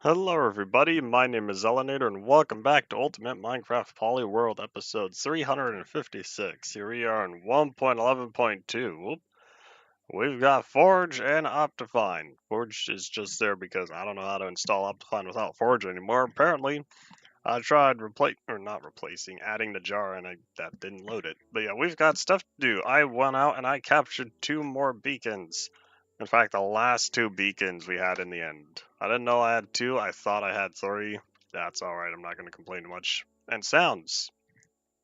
Hello everybody, my name is Elenator and welcome back to Ultimate Minecraft Polyworld episode 356. Here we are in 1.11.2. We've got Forge and Optifine. Forge is just there because I don't know how to install Optifine without Forge anymore. Apparently, I tried adding the jar and that didn't load it. But yeah, we've got stuff to do. I went out and I captured 2 more beacons. In fact, the last 2 beacons we had in the end. I didn't know I had 2. I thought I had 3. That's alright. I'm not going to complain too much. And sounds.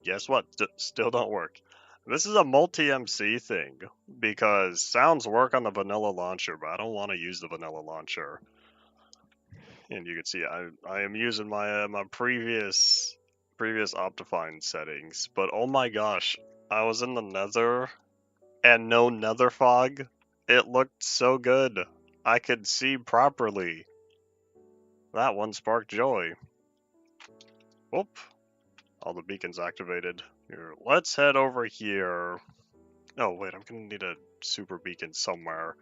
Guess what? Still don't work. This is a multi-MC thing because sounds work on the vanilla launcher, but I don't want to use the vanilla launcher. And you can see I am using my previous Optifine settings, but oh my gosh, I was in the Nether and no Nether fog. It looked so good. I could see properly. That one sparked joy. Whoop! All the beacons activated. Here, let's head over here. Oh wait, I'm gonna need a super beacon somewhere.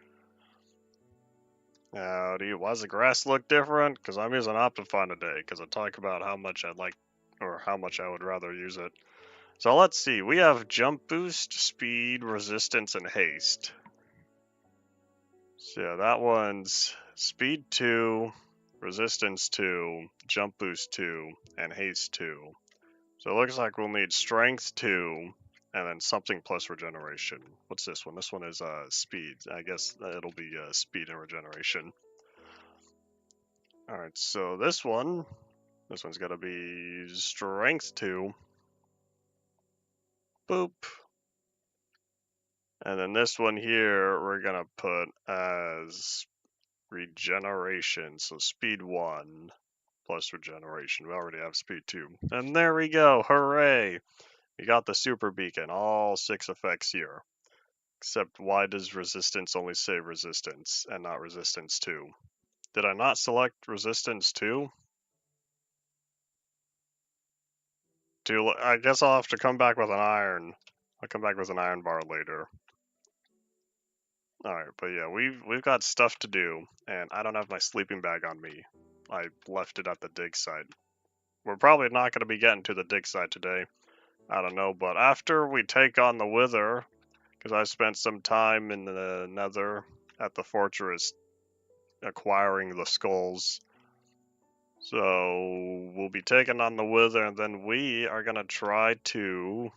Howdy, why does the grass look different? Because I'm using Optifine today, because I talk about how much I'd like, or how much I would rather use it. So let's see, we have jump boost, speed, resistance, and haste. So yeah, that one's speed 2, resistance 2, jump boost 2, and haste 2. So it looks like we'll need strength 2, and then something plus regeneration. What's this one? This one is speed. I guess it'll be speed and regeneration. Alright, so this one's gotta be strength 2. Boop. And then this one here, we're gonna put as regeneration, so speed 1 plus regeneration. We already have speed 2. And there we go, hooray! We got the super beacon, all 6 effects here. Except why does resistance only say resistance and not resistance 2? Did I not select resistance 2? I guess I'll have to come back with an iron. I'll come back with an iron bar later. Alright, but yeah, we've got stuff to do, and I don't have my sleeping bag on me. I left it at the dig site. We're probably not going to be getting to the dig site today. I don't know, but after we take on the Wither, because I spent some time in the Nether at the fortress acquiring the skulls. So we'll be taking on the Wither, and then we are going to try to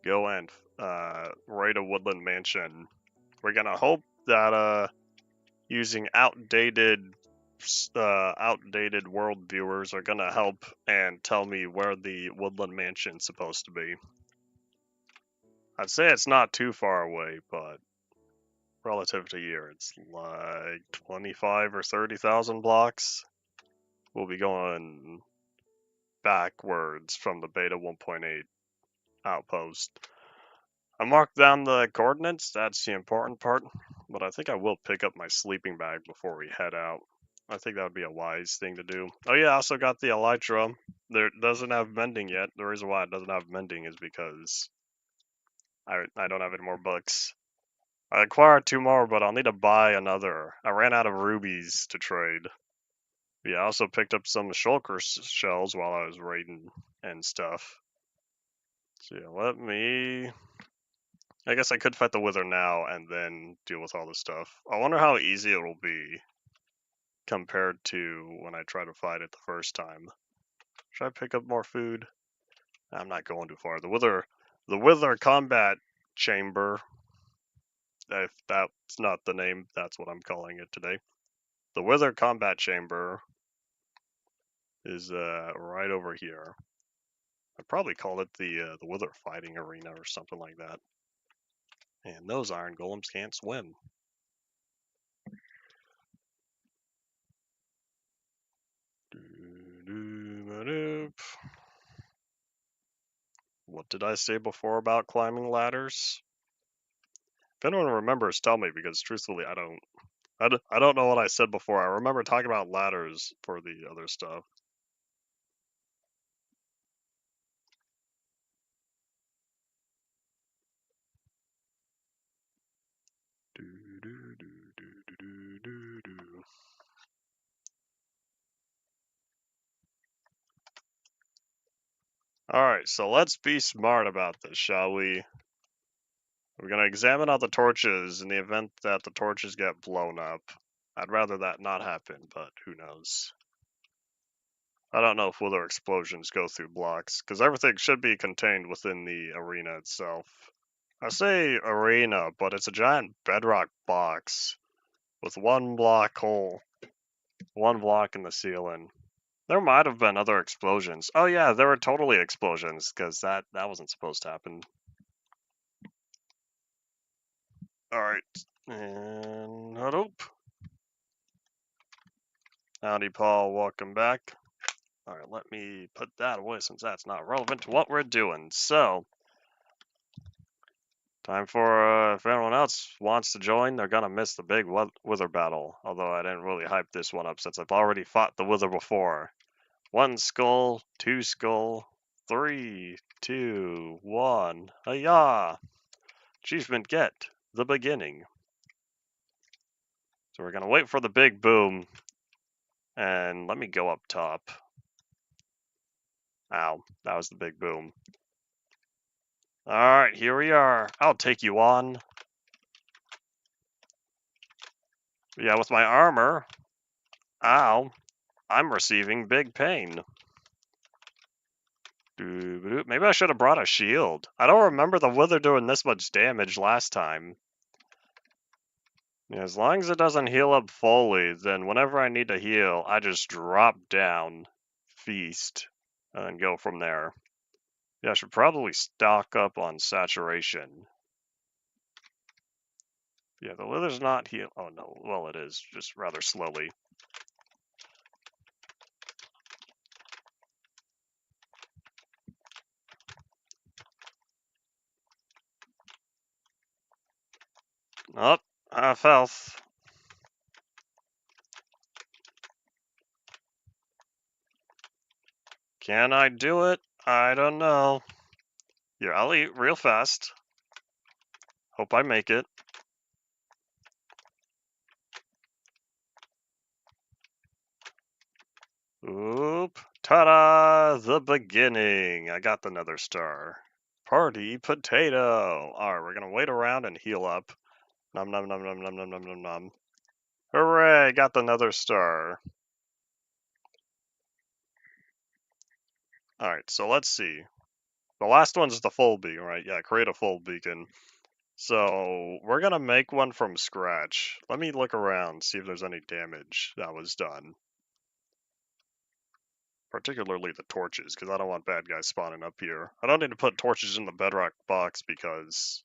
go and raid a woodland mansion. We're going to hope that using outdated world viewers are gonna help and tell me where the woodland mansion's supposed to be. I'd say it's not too far away, but relative to here, it's like 25 or 30,000 blocks. We'll be going backwards from the beta 1.8 outpost. I marked down the coordinates, that's the important part, but I think I will pick up my sleeping bag before we head out. I think that would be a wise thing to do. Oh yeah, I also got the elytra. There doesn't have mending yet. The reason why it doesn't have mending is because I don't have any more books. I acquired 2 more, but I'll need to buy another. I ran out of rubies to trade. Yeah, I also picked up some shulker shells while I was raiding and stuff. So yeah, I guess I could fight the Wither now and then deal with all this stuff. I wonder how easy it will be compared to when I try to fight it the first time. Should I pick up more food? I'm not going too far. The Wither combat chamber. If that's not the name, that's what I'm calling it today. The Wither combat chamber is right over here. I'd probably call it the Wither fighting arena or something like that. And those iron golems can't swim. What did I say before about climbing ladders? If anyone remembers, tell me, because truthfully, I don't know what I said before. I remember talking about ladders for the other stuff. Alright, so let's be smart about this, shall we? We're gonna examine all the torches in the event that the torches get blown up. I'd rather that not happen, but who knows. I don't know if whether explosions go through blocks, because everything should be contained within the arena itself. I say arena, but it's a giant bedrock box with one block hole, one block in the ceiling. There might have been other explosions. Oh yeah, there were totally explosions, because that wasn't supposed to happen. Alright, and hope. Howdy, Paul, welcome back. Alright, let me put that away since that's not relevant to what we're doing. So, time for, if anyone else wants to join, they're gonna miss the big Wither battle. Although I didn't really hype this one up since I've already fought the Wither before. 1 skull, 2 skull, 3, 2, 1. Hiya! Achievement get, the beginning. So we're gonna wait for the big boom. And let me go up top. Ow, that was the big boom. Alright, here we are. I'll take you on. Yeah, with my armor. Ow. I'm receiving big pain. Maybe I should have brought a shield. I don't remember the Wither doing this much damage last time. Yeah, as long as it doesn't heal up fully, then whenever I need to heal, I just drop down, feast, and go from there. Yeah, I should probably stock up on saturation. Yeah, the Wither's not heal. Oh no, well it is, just rather slowly. Oh, half health. Can I do it? I don't know. Yeah, I'll eat real fast. Hope I make it. Oop. Ta-da! The beginning. I got the nether star. Party potato. Alright, we're gonna wait around and heal up. Nom nom nom nom nom nom nom nom nom. Hooray! Got the nether star. Alright, so let's see. The last one's the full beacon, right? Yeah, create a full beacon. So, we're gonna make one from scratch. Let me look around, see if there's any damage that was done. Particularly the torches, because I don't want bad guys spawning up here. I don't need to put torches in the bedrock box because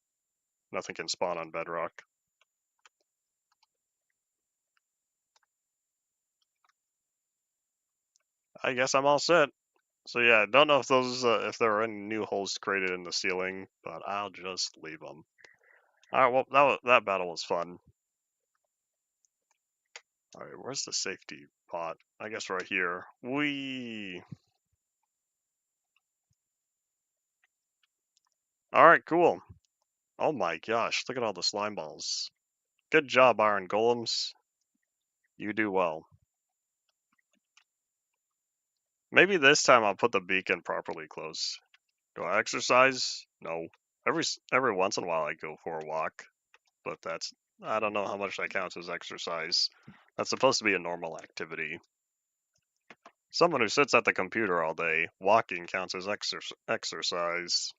nothing can spawn on bedrock. I guess I'm all set. So yeah, I don't know if those if there are any new holes created in the ceiling, but I'll just leave them. All right, well that battle was fun. All right, where's the safety pot? I guess right here. Whee! All right, cool. Oh my gosh, look at all the slime balls. Good job, iron golems. You do well. Maybe this time I'll put the beacon properly close. Do I exercise? No. Every once in a while I go for a walk, but I don't know how much that counts as exercise. That's supposed to be a normal activity. Someone who sits at the computer all day, walking counts as exercise.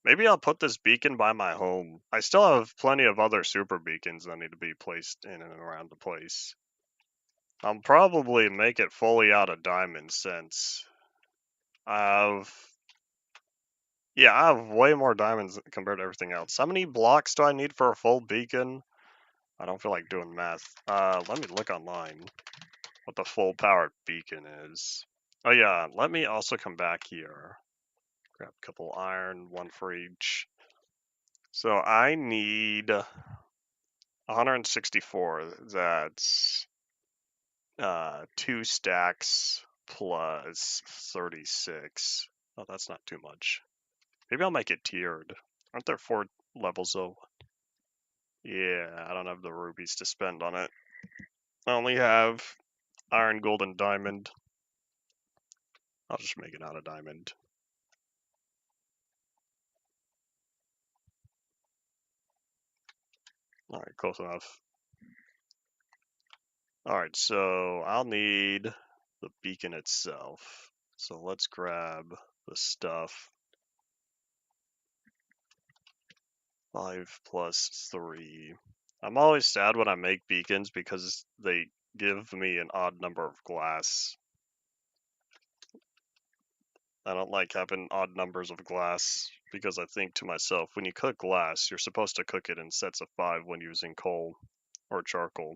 Maybe I'll put this beacon by my home. I still have plenty of other super beacons that need to be placed in and around the place. I'll probably make it fully out of diamonds since I've yeah, I have way more diamonds compared to everything else. How many blocks do I need for a full beacon? I don't feel like doing math. Let me look online what the full powered beacon is. Oh yeah, let me also come back here. Grab a couple iron, one for each. So I need 164. That's 2 stacks plus 36. Oh, that's not too much. Maybe I'll make it tiered. Aren't there 4 levels though? Yeah, I don't have the rubies to spend on it. I only have iron, gold, and diamond. I'll just make it out of diamond. Alright, close enough. Alright, so I'll need the beacon itself. So let's grab the stuff. 5 plus 3. I'm always sad when I make beacons because they give me an odd number of glass. I don't like having odd numbers of glass because I think to myself, when you cook glass, you're supposed to cook it in sets of 5 when using coal or charcoal.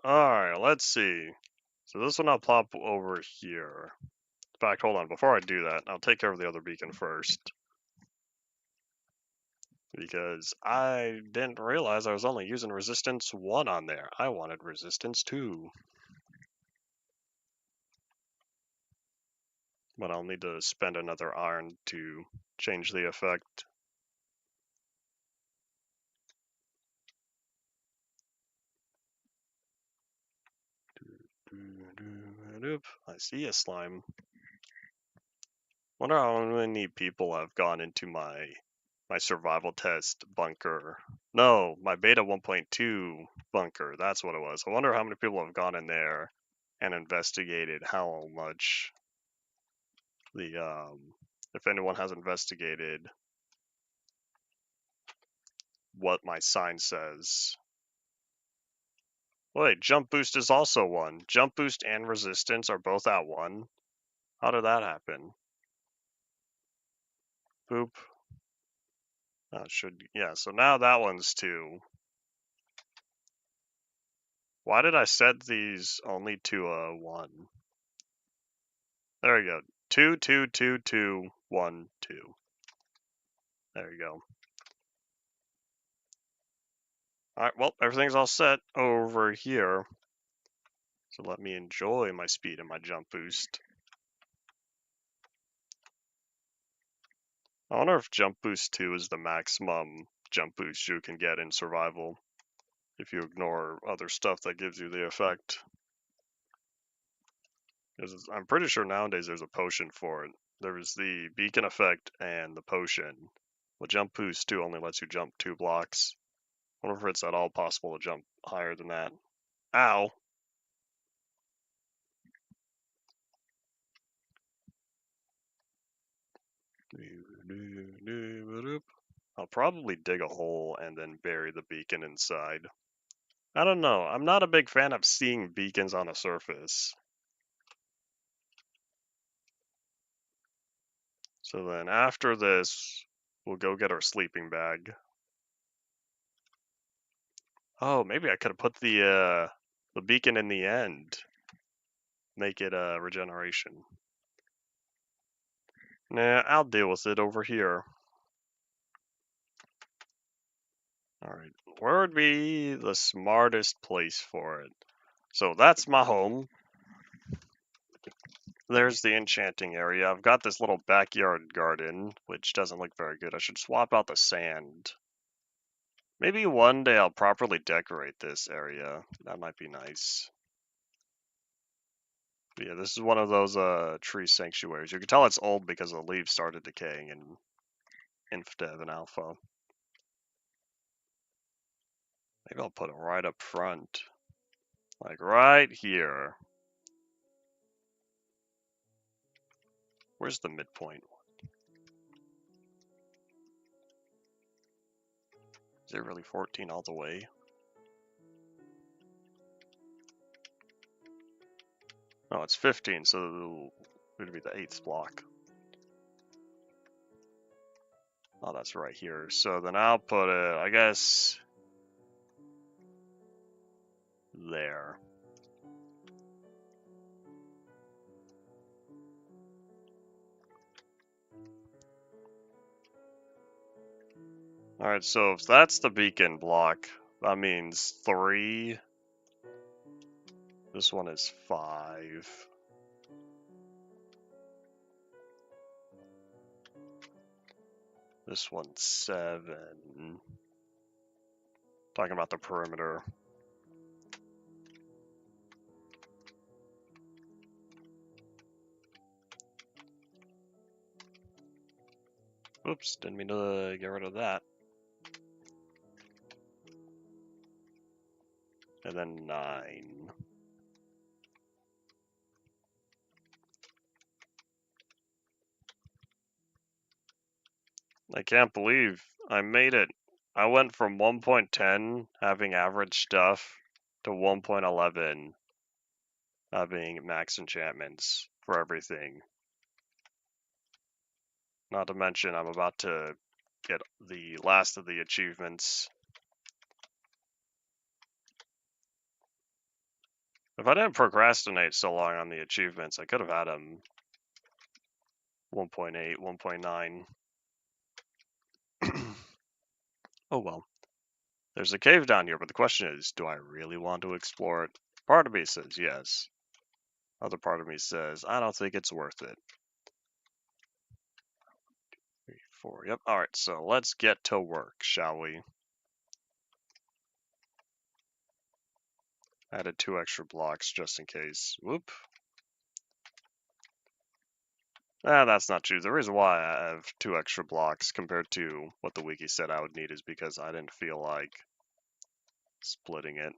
Alright, let's see. So this one I'll plop over here. In fact, hold on, before I do that, I'll take care of the other beacon first. Because I didn't realize I was only using resistance 1 on there. I wanted resistance 2. But I'll need to spend another iron to change the effect. I see a slime. Wonder how many people have gone into my survival test bunker. No, my beta 1.2 bunker. That's what it was. I wonder how many people have gone in there and investigated how much the if anyone has investigated what my sign says. Wait, jump boost is also 1. Jump boost and resistance are both at 1. How did that happen? Boop. That should, yeah, so now that one's 2. Why did I set these only to 1? There we go. 2, 2, 2, 2, 1, 2. There you go. Alright, well, everything's all set over here. So let me enjoy my speed and my jump boost. I wonder if jump boost 2 is the maximum jump boost you can get in survival if you ignore other stuff that gives you the effect. Because I'm pretty sure nowadays there's a potion for it. There was the beacon effect and the potion. Well, jump boost 2 only lets you jump 2 blocks. I wonder if it's at all possible to jump higher than that. Ow! I'll probably dig a hole and then bury the beacon inside. I don't know. I'm not a big fan of seeing beacons on a surface. So then after this, we'll go get our sleeping bag. Oh, maybe I could have put the beacon in the end. Make it a regeneration. Nah, I'll deal with it over here. Alright, where would be the smartest place for it? So that's my home. There's the enchanting area. I've got this little backyard garden, which doesn't look very good. I should swap out the sand. Maybe one day I'll properly decorate this area. That might be nice. But yeah, this is one of those tree sanctuaries. You can tell it's old because the leaves started decaying in InfDev and Alpha. Maybe I'll put it right up front. Like right here. Where's the midpoint? Is it really 14 all the way? No, it's 15, so it would be the 8th block. Oh, that's right here. So then I'll put it, I guess, there. Alright, so if that's the beacon block, that means 3. This one is 5. This one's 7. Talking about the perimeter. Oops, didn't mean to get rid of that. And then 9. I can't believe I made it. I went from 1.10 having average stuff to 1.11 having max enchantments for everything. Not to mention, I'm about to get the last of the achievements. If I didn't procrastinate so long on the achievements, I could have had them 1.8, 1.9. Oh well. There's a cave down here, but the question is, do I really want to explore it? Part of me says yes. Other part of me says, I don't think it's worth it. 3, 4, yep. Alright, so let's get to work, shall we? Added 2 extra blocks just in case. Whoop. That's not true. The reason why I have 2 extra blocks compared to what the wiki said I would need is because I didn't feel like splitting it.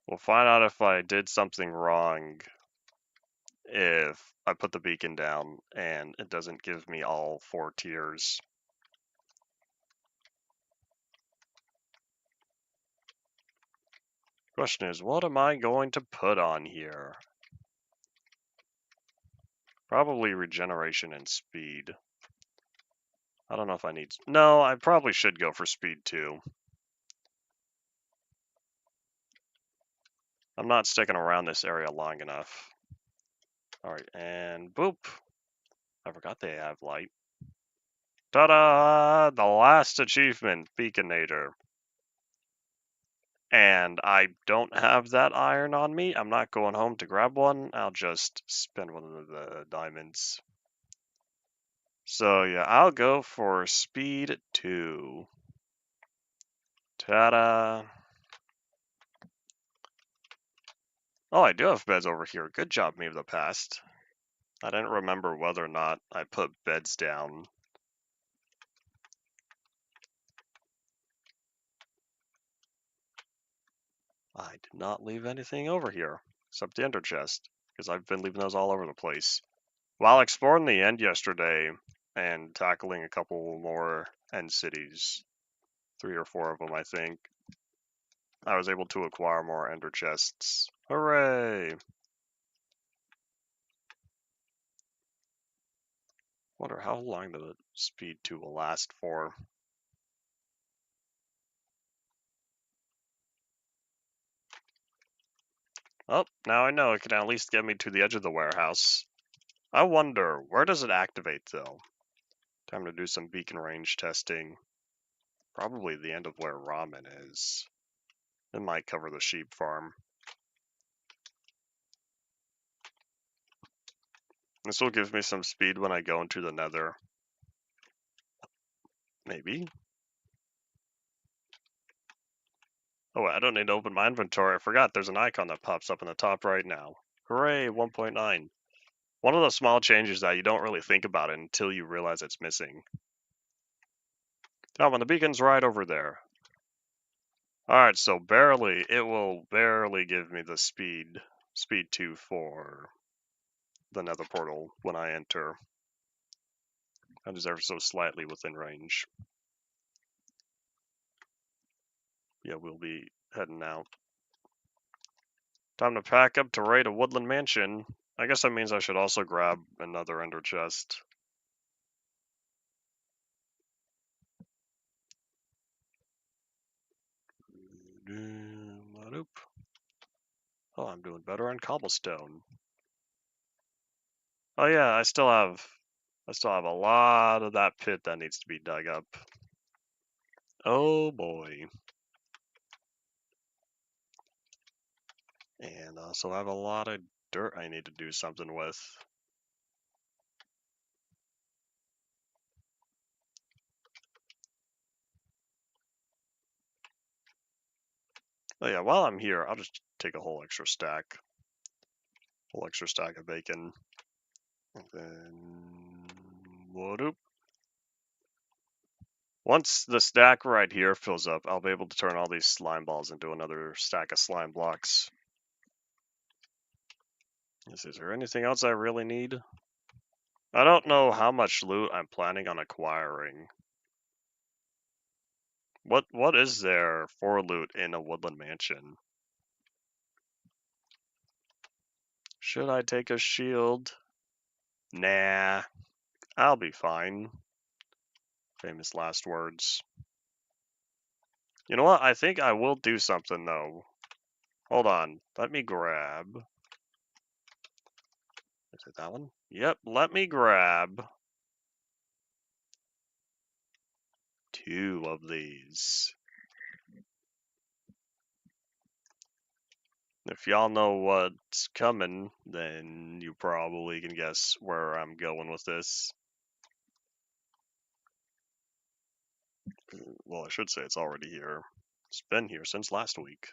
We'll find out if I did something wrong if I put the beacon down and it doesn't give me all 4 tiers. Question is, what am I going to put on here? Probably regeneration and speed. I don't know if I need... No, I probably should go for speed too. I'm not sticking around this area long enough. Alright, and boop. I forgot they have light. Ta-da! The last achievement, Beaconator. And I don't have that iron on me. I'm not going home to grab one. I'll just spend one of the diamonds. So yeah, I'll go for speed 2. Ta-da! Oh, I do have beds over here. Good job, me of the past. I didn't remember whether or not I put beds down. I did not leave anything over here, except the ender chest, because I've been leaving those all over the place. While exploring the end yesterday and tackling a couple more end cities, 3 or 4 of them, I think, I was able to acquire more ender chests. Hooray! Wonder how long the speed 2 will last for. Oh, now I know it can at least get me to the edge of the warehouse. I wonder, where does it activate though? Time to do some beacon range testing. Probably the end of where ramen is. It might cover the sheep farm. This will give me some speed when I go into the nether. Maybe. Oh, I don't need to open my inventory. I forgot there's an icon that pops up in the top right now. Hooray, 1.9. One of those small changes that you don't really think about it until you realize it's missing. Oh, when the beacon's right over there. Alright, so it will barely give me the speed 2 for the nether portal when I enter. I'm just ever so slightly within range. Yeah, we'll be heading out. Time to pack up to raid a woodland mansion. I guess that means I should also grab another ender chest. Oh, I'm doing better on cobblestone. Oh yeah, I still have a lot of that pit that needs to be dug up. Oh boy. And I also have a lot of dirt I need to do something with. Oh yeah, while I'm here, I'll just take a whole extra stack of bacon. And then, whoop. Once the stack right here fills up, I'll be able to turn all these slime balls into another stack of slime blocks. Is there anything else I really need? I don't know how much loot I'm planning on acquiring. What is there for loot in a woodland mansion? Should I take a shield? Nah, I'll be fine. Famous last words. You know what? I think I will do something though. Hold on. Let me grab. Is it that one? Yep, let me grab 2 of these. If y'all know what's coming, then you probably can guess where I'm going with this. Well, I should say it's already here. It's been here since last week.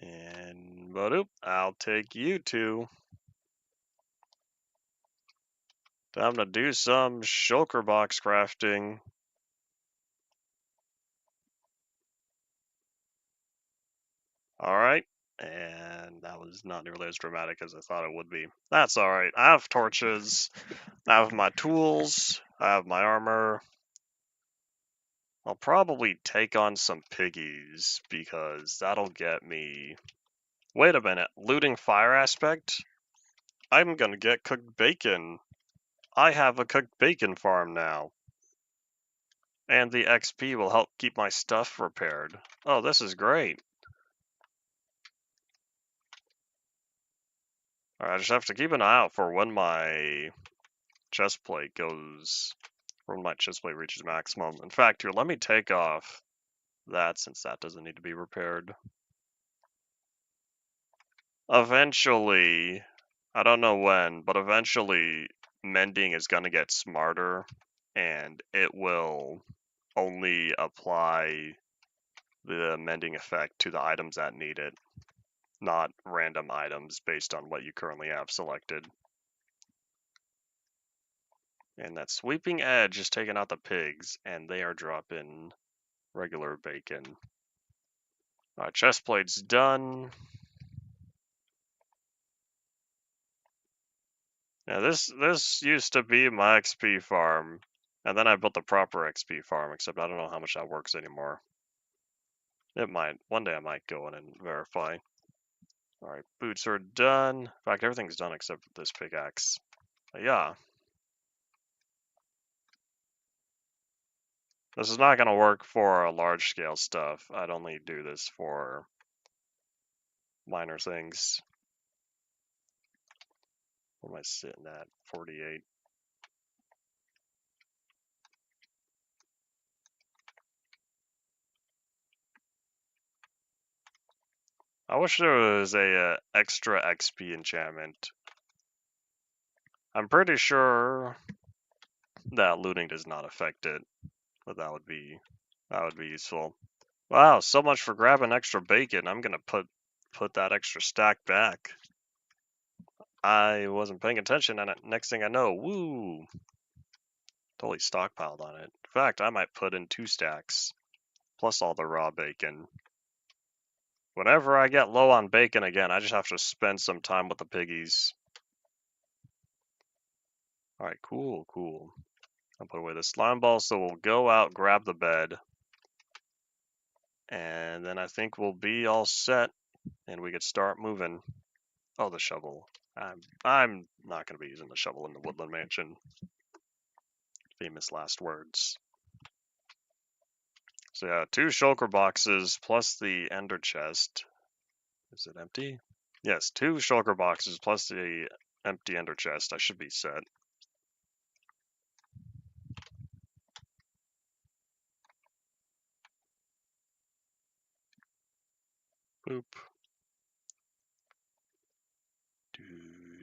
And, but I'll take you 2. Time to do some shulker box crafting. Alright. And that was not nearly as dramatic as I thought it would be. That's alright. I have torches. I have my tools. I have my armor. I'll probably take on some piggies because that'll get me... Wait a minute. Looting fire aspect? I'm gonna get cooked bacon. I have a cooked bacon farm now. And the XP will help keep my stuff repaired. Oh, this is great. Alright, I just have to keep an eye out for when my chest plate reaches maximum. In fact, here, let me take off that since that doesn't need to be repaired. Eventually, I don't know when, but eventually mending is going to get smarter and it will only apply the mending effect to the items that need it, not random items based on what you currently have selected. And that sweeping edge is taking out the pigs, and they are dropping regular bacon. Alright, chest plate's done. Yeah, this used to be my XP farm, and then I built the proper XP farm, except I don't know how much that works anymore. It might. One day I might go in and verify. Alright, boots are done. In fact, everything's done except this pickaxe. But yeah. This is not going to work for large scale stuff. I'd only do this for minor things. What am I sitting at? 48. I wish there was a extra XP enchantment. I'm pretty sure that looting does not affect it, but that would be useful. Wow, so much for grabbing extra bacon. I'm gonna put that extra stack back. I wasn't paying attention, and next thing I know, woo, totally stockpiled on it. In fact, I might put in 2 stacks, plus all the raw bacon. Whenever I get low on bacon again, I just have to spend some time with the piggies. Alright, cool. I'll put away the slime ball, so we'll go out, grab the bed. And then I think we'll be all set, and we could start moving. Oh, the shovel. I'm not going to be using the shovel in the woodland mansion. Famous last words. So yeah, 2 shulker boxes plus the ender chest. Is it empty? Yes, 2 shulker boxes plus the empty ender chest. I should be set. Boop.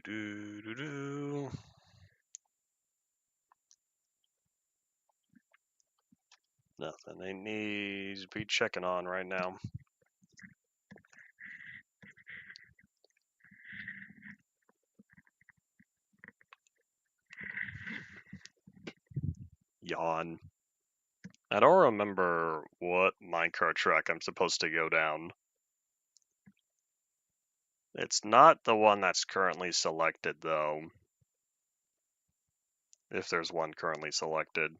Do. Nothing they need to be checking on right now. Yawn. I don't remember what minecart track I'm supposed to go down. It's not the one that's currently selected, though. If there's one currently selected.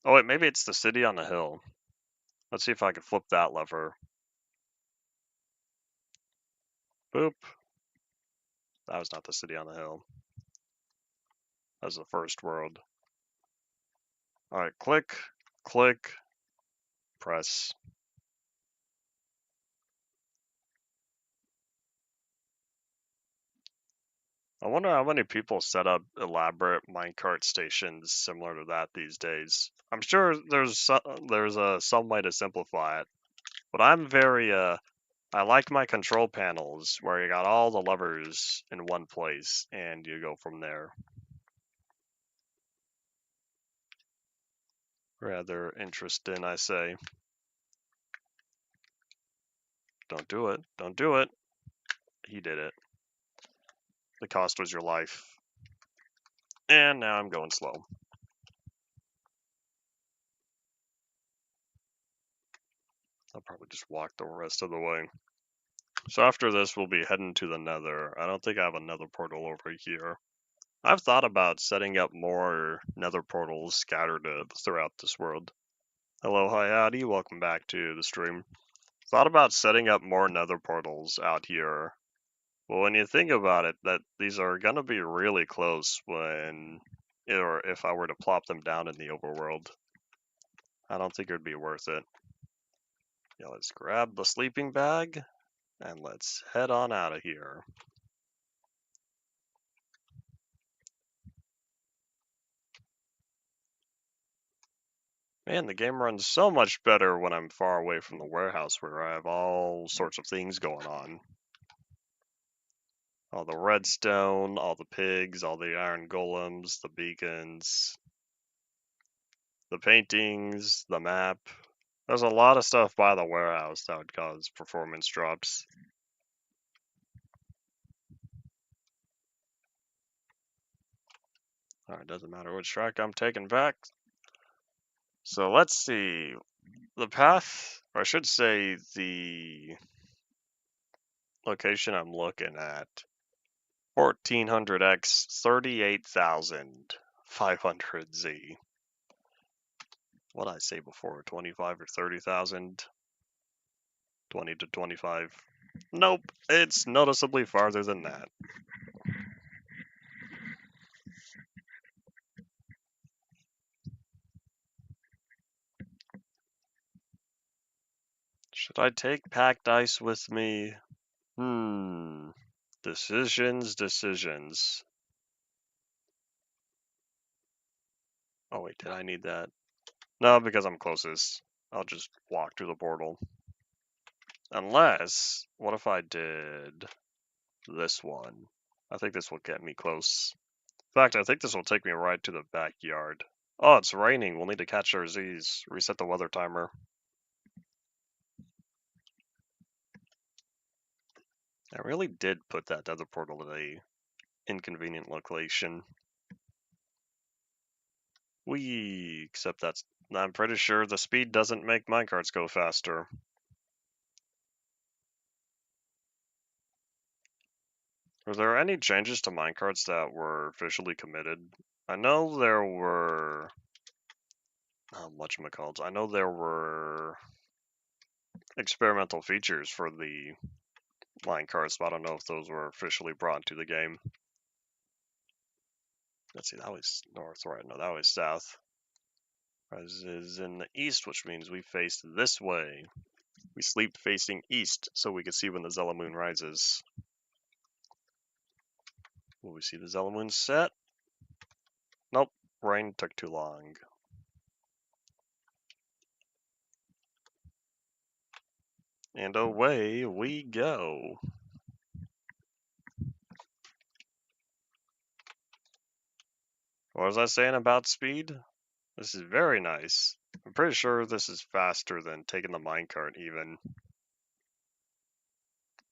Oh, wait, maybe it's the city on the hill. Let's see if I can flip that lever. Boop. That was not the city on the hill. That was the first world. Alright, click, click, press. I wonder how many people set up elaborate minecart stations similar to that these days. I'm sure there's some way to simplify it, but I'm very I like my control panels where you got all the levers in one place and you go from there. Rather interesting, I say. Don't do it. Don't do it. He did it. The cost was your life. And now I'm going slow. I'll probably just walk the rest of the way. So after this, we'll be heading to the Nether. I don't think I have a Nether portal over here. I've thought about setting up more Nether portals scattered throughout this world. Hello, hi, howdy, welcome back to the stream. Thought about setting up more Nether portals out here. Well, when you think about it, that these are gonna be really close when, or if I were to plop them down in the overworld. I don't think it would be worth it. Yeah, let's grab the sleeping bag and let's head on out of here. Man, the game runs so much better when I'm far away from the warehouse where I have all sorts of things going on. All the redstone, all the pigs, all the iron golems, the beacons, the paintings, the map. There's a lot of stuff by the warehouse that would cause performance drops. Alright, doesn't matter which track I'm taking back. So let's see. The path, or I should say the location I'm looking at, 1400x 38,500Z. What did I say before? 25 or 30,000? 20 to 25. Nope, it's noticeably farther than that. Should I take packed ice with me? Decisions. Oh wait, did I need that? No, because I'm closest. I'll just walk through the portal. Unless, what if I did this one? I think this will get me close. In fact, I think this will take me right to the backyard. Oh, it's raining. We'll need to catch our Z's. Reset the weather timer. I really did put that nether portal in a inconvenient location. Except that's, I'm pretty sure the speed doesn't make minecarts go faster. Were there any changes to minecarts that were officially committed? I know there were, whatchamacallit, I know there were experimental features for the minecarts, but I don't know if those were officially brought to the game. Let's see, that was north, right? No, that was south. This is in the east, which means we face this way. We sleep facing east, so we can see when the Zella moon rises. Will we see the Zella moon set? Nope, rain took too long. And away we go. What was I saying about speed? This is very nice. I'm pretty sure this is faster than taking the minecart even.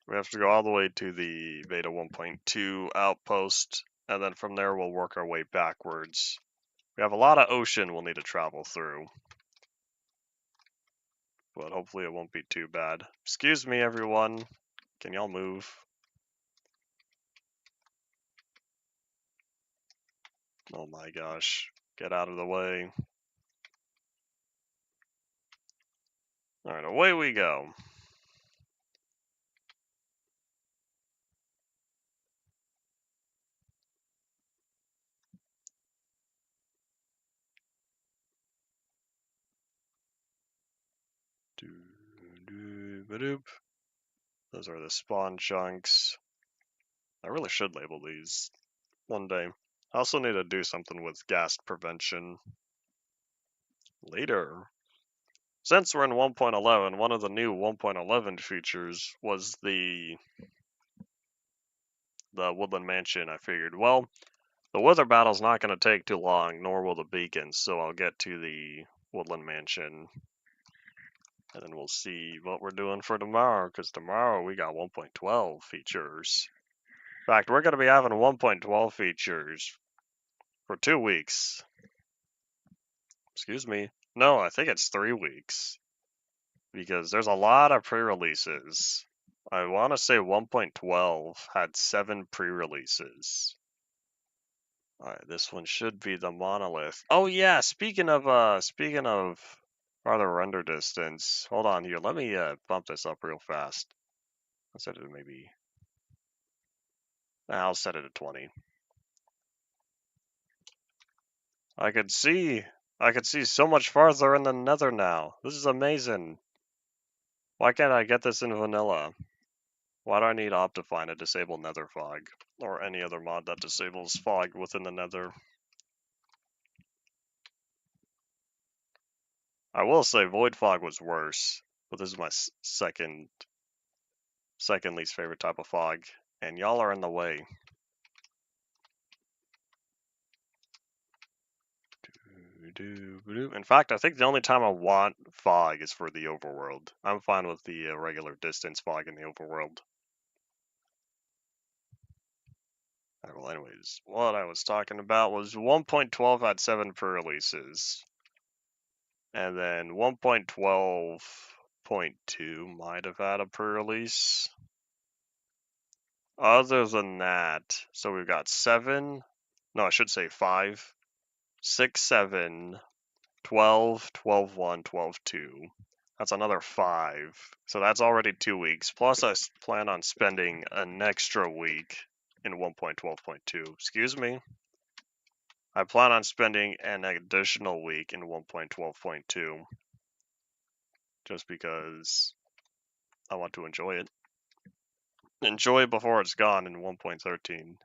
We have to go all the way to the beta 1.2 outpost, and then from there we'll work our way backwards. We have a lot of ocean we'll need to travel through. But hopefully it won't be too bad. Excuse me, everyone. Can y'all move? Oh my gosh. Get out of the way. Alright, away we go. Those are the spawn chunks. I really should label these one day. I also need to do something with gas prevention later. Since we're in 1.11, one of the new 1.11 features was the Woodland Mansion. I figured, well, the weather battle's not going to take too long, nor will the beacons, so I'll get to the Woodland Mansion. And then we'll see what we're doing for tomorrow, because tomorrow we got 1.12 features. In fact, we're going to be having 1.12 features for 2 weeks. Excuse me. No, I think it's 3 weeks. Because there's a lot of pre-releases. I want to say 1.12 had 7 pre-releases. Alright, this one should be the monolith. Oh yeah, speaking of farther render distance, hold on here, let me bump this up real fast. I'll set it to maybe, I'll set it to 20. I could see so much farther in the nether now. This is amazing. Why can't I get this in vanilla? Why do I need Optifine to disable nether fog? Or any other mod that disables fog within the nether? I will say void fog was worse, but this is my second least favorite type of fog, and y'all are in the way. In fact, I think the only time I want fog is for the overworld. I'm fine with the regular distance fog in the overworld. Alright, well anyways, what I was talking about was 1.12 had 7 pre-releases. And then 1.12.2 might have had a pre-release. Other than that, so we've got 7, no, I should say 5, 6, 7, 12, 12.1, 12.2. That's another 5. So that's already 2 weeks. Plus, I plan on spending an extra week in 1.12.2. Excuse me. I plan on spending an additional week in 1.12.2. Just because I want to enjoy it. Enjoy it before it's gone in 1.13.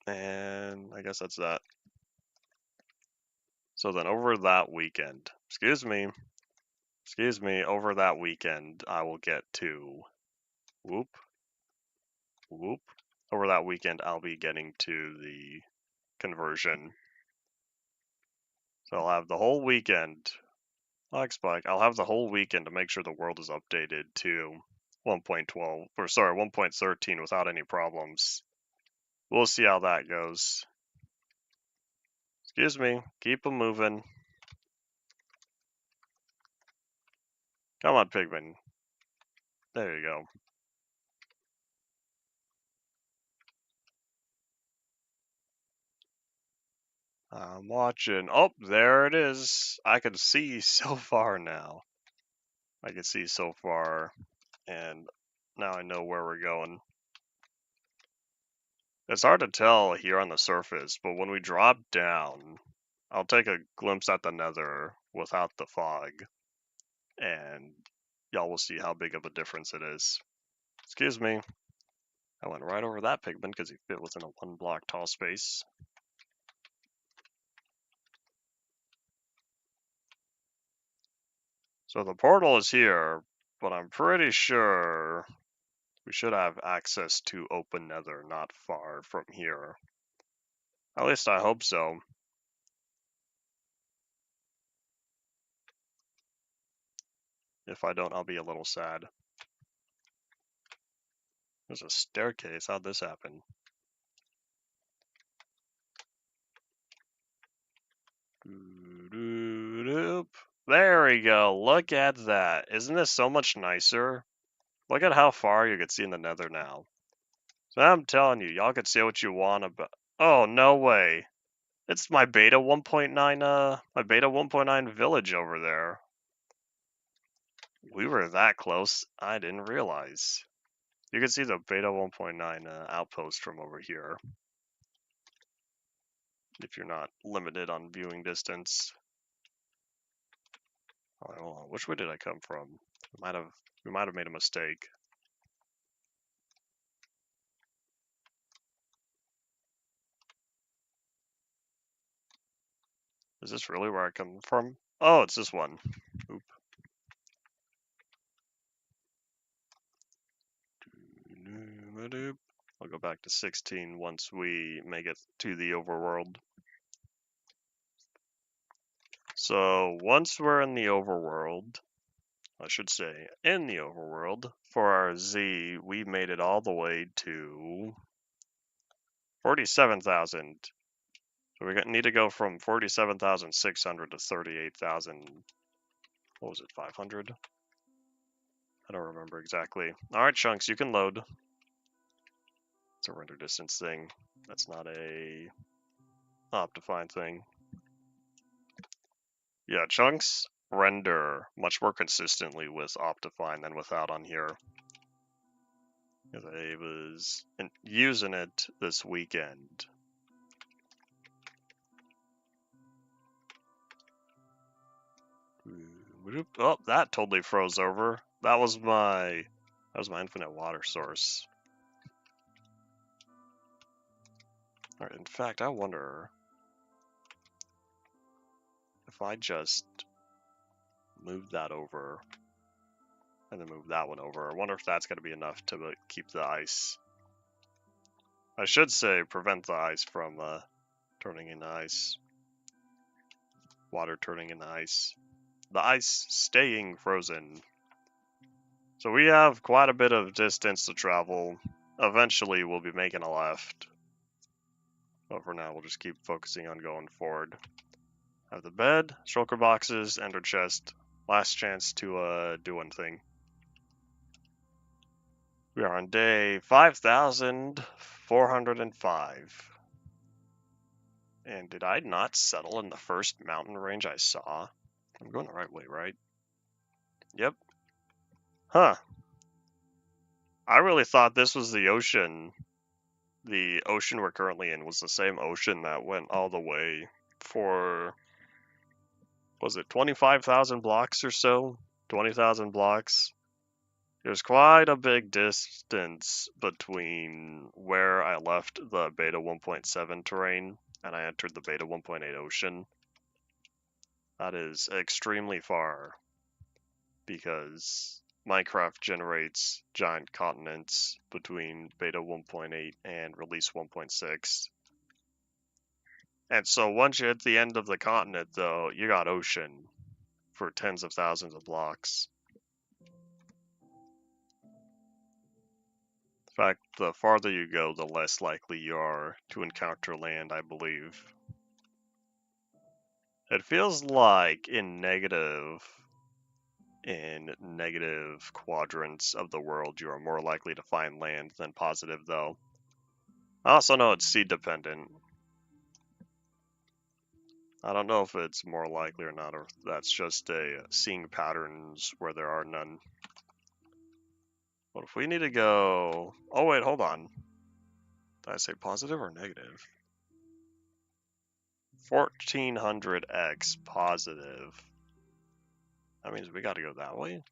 And I guess that's that. So then over that weekend, over that weekend, I will get to, whoop. Over that weekend, I'll be getting to the conversion. So I'll have the whole weekend, I'll have the whole weekend to make sure the world is updated to 1.13 without any problems. We'll see how that goes. Excuse me, keep them moving. Come on, Pigman. There you go. I'm watching. Oh, there it is. I can see so far now. I can see so far, and now I know where we're going. It's hard to tell here on the surface, but when we drop down, I'll take a glimpse at the nether without the fog, and y'all will see how big of a difference it is. Excuse me. I went right over that pigman because he fit within a 1 block tall space. So the portal is here, but I'm pretty sure we should have access to open nether not far from here. At least I hope so. If I don't, I'll be a little sad. There's a staircase. How'd this happen? There we go. Look at that. Isn't this so much nicer? Look at how far you can see in the nether now. So I'm telling you, y'all can say what you want about. Oh, no way. It's my beta 1.9, my beta 1.9 village over there. We were that close. I didn't realize. You can see the beta 1.9 outpost from over here. If you're not limited on viewing distance. Oh, hold on. Which way did I come from? We might have made a mistake. Is this really where I come from? Oh, it's this one. Oop. I'll go back to 16 once we make it to the overworld. So once we're in the overworld, I should say in the overworld, for our Z, we made it all the way to 47,000. So we need to go from 47,600 to 38,000. What was it, 500? I don't remember exactly. All right, Chunks, you can load. It's a render distance thing. That's not a Optifine thing. Yeah, Chunks render much more consistently with Optifine than without on here. I was using it this weekend. Oh, that totally froze over. That was my infinite water source. All right, in fact, I wonder if I just move that over and then move that one over. I wonder if that's going to be enough to keep the ice. I should say prevent the ice from turning into ice. Water turning into ice. The ice staying frozen. So we have quite a bit of distance to travel. Eventually we'll be making a left. But for now we'll just keep focusing on going forward. Have the bed, shulker boxes, ender chest. Last chance to do one thing. We are on day 5,405. And did I not settle in the first mountain range I saw? I'm going the right way, right? Yep. Huh. I really thought this was the ocean. The ocean we're currently in was the same ocean that went all the way for, was it 25,000 blocks or so? 20,000 blocks? There's quite a big distance between where I left the beta 1.7 terrain and I entered the beta 1.8 ocean. That is extremely far because Minecraft generates giant continents between beta 1.8 and release 1.6. And so once you hit the end of the continent, though, you got ocean for tens of thousands of blocks. In fact, the farther you go, the less likely you are to encounter land, I believe. It feels like in negative quadrants of the world, you are more likely to find land than positive, though. I also know it's seed dependent. I don't know if it's more likely or not, or if that's just seeing patterns where there are none. But if we need to go... Oh wait, hold on. Did I say positive or negative? 1400x positive. That means we got to go that way?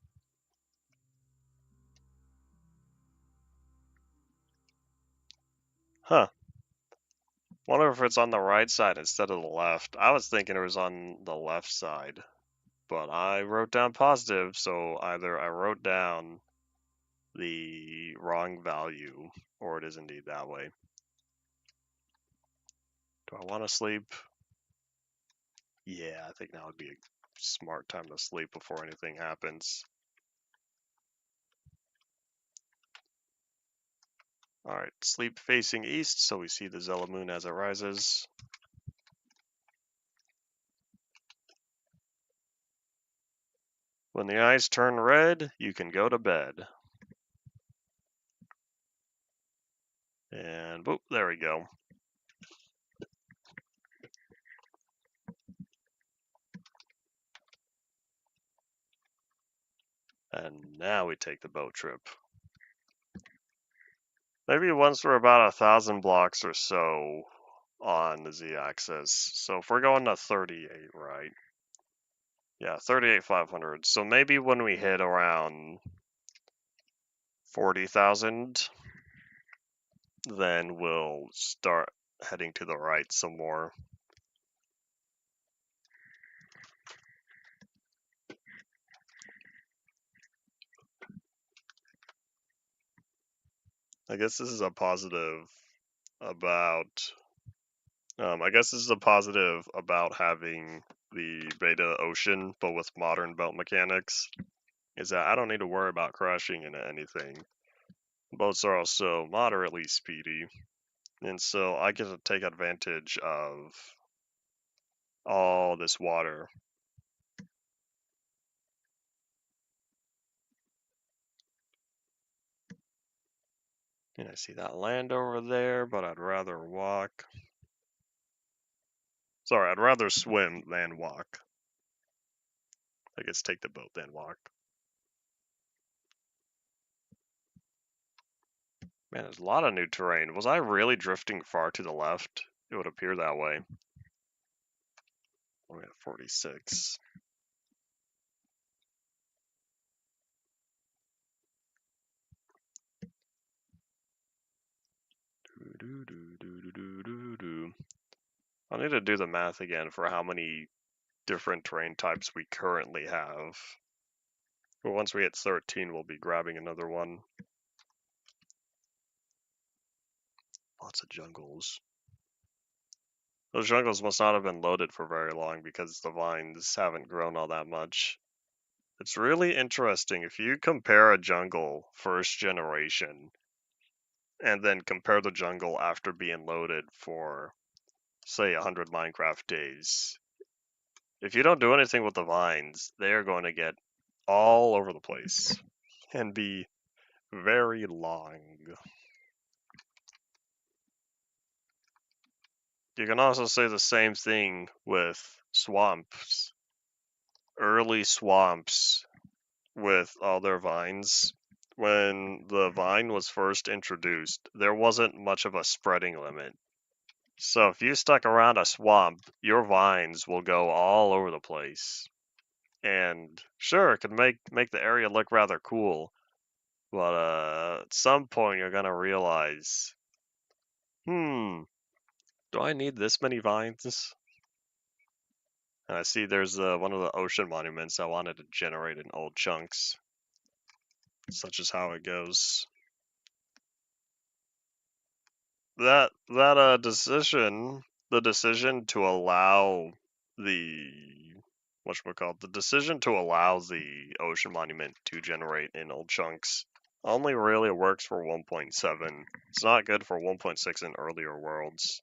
Huh. Wonder if it's on the right side instead of the left. I was thinking it was on the left side. But I wrote down positive, so either I wrote down the wrong value, or it is indeed that way. Do I want to sleep? Yeah, I think now would be a smart time to sleep before anything happens. Alright, sleep facing east, so we see the Zella moon as it rises. When the eyes turn red, you can go to bed. And boop, there we go. And now we take the boat trip. Maybe once we're about 1,000 blocks or so on the z-axis. So if we're going to 38, right? Yeah, 38,500. So maybe when we hit around 40,000, then we'll start heading to the right some more. I guess this is a positive about having the beta ocean, but with modern boat mechanics, is that I don't need to worry about crashing into anything. Boats are also moderately speedy, and so I get to take advantage of all this water. And I see that land over there, but I'd rather walk. Sorry, I'd rather swim than walk. I guess take the boat than walk. Man, there's a lot of new terrain. Was I really drifting far to the left? It would appear that way. We're at 46. I need to do the math again for how many different terrain types we currently have. But once we hit 13, we'll be grabbing another one. Lots of jungles. Those jungles must not have been loaded for very long because the vines haven't grown all that much. It's really interesting if you compare a jungle first generation and then compare the jungle after being loaded for, say, 100 Minecraft days. If you don't do anything with the vines, they are going to get all over the place and be very long. You can also say the same thing with swamps. Early swamps with all their vines. When the vine was first introduced, there wasn't much of a spreading limit. So if you stuck around a swamp, your vines will go all over the place. And sure, it could make the area look rather cool, but at some point you're gonna realize, do I need this many vines? And I see there's one of the ocean monuments I wanted to generate in old chunks. Such is how it goes. That decision, the decision to allow the the decision to allow the ocean monument to generate in old chunks only really works for 1.7. It's not good for 1.6 and earlier worlds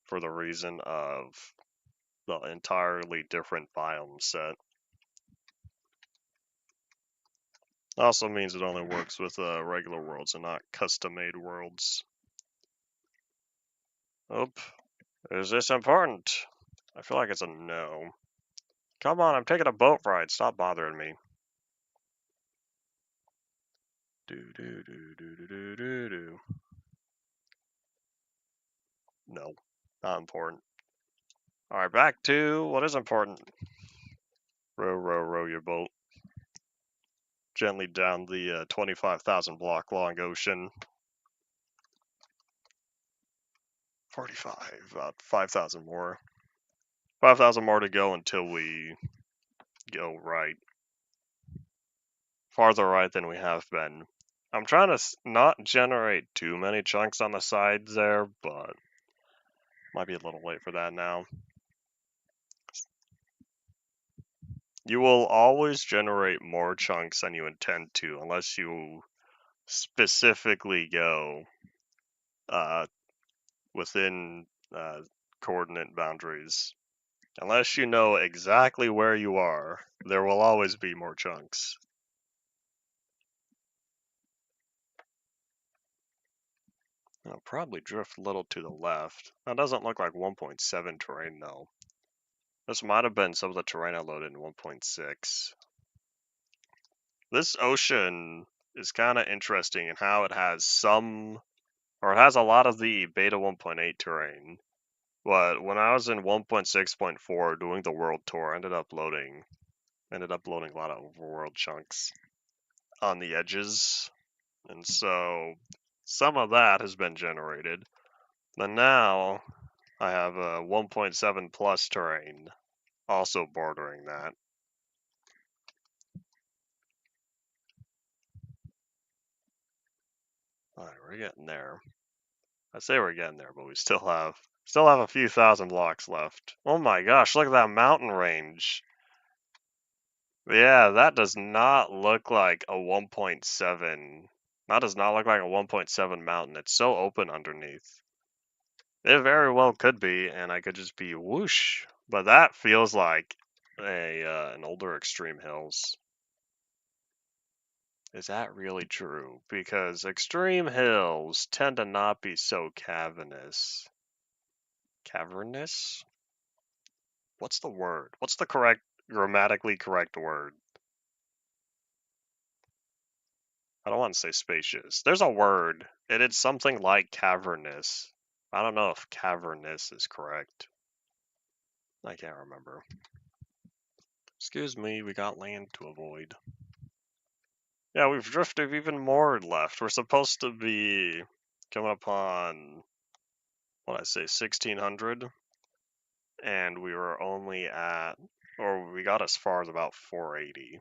for the reason of the entirely different biome set. Also means it only works with regular worlds and not custom-made worlds. Oop. Is this important? I feel like it's a no. Come on, I'm taking a boat ride. Stop bothering me. Do. No, not important. Alright, back to what is important. Row your boat gently down the 25,000 block long ocean. 45, about 5,000 more. 5,000 more to go until we go right. Farther right than we have been. I'm trying to not generate too many chunks on the sides there, but might be a little late for that now. You will always generate more chunks than you intend to, unless you specifically go within coordinate boundaries. Unless you know exactly where you are, there will always be more chunks. I'll probably drift a little to the left. That doesn't look like 1.7 terrain though. This might have been some of the terrain I loaded in 1.6. This ocean is kind of interesting in how it has some, or it has a lot of the beta 1.8 terrain. But when I was in 1.6.4 doing the world tour, I ended up loading a lot of overworld chunks on the edges. And so some of that has been generated. But now I have a 1.7 plus terrain also bordering that. Alright, we're getting there. I say we're getting there, but we still have a few thousand blocks left. Oh my gosh, look at that mountain range. Yeah, that does not look like a 1.7. That does not look like a 1.7 mountain. It's so open underneath. It very well could be, and I could just be whoosh. But that feels like an older Extreme Hills. Is that really true? Because Extreme Hills tend to not be so cavernous. Cavernous? What's the word? What's the grammatically correct word? I don't want to say spacious. There's a word. It's something like cavernous. I don't know if cavernous is correct. I can't remember. Excuse me, we got land to avoid. Yeah, we've drifted even more left. We're supposed to be coming upon, what I say, 1600, and we were only at, or we got as far as about 480,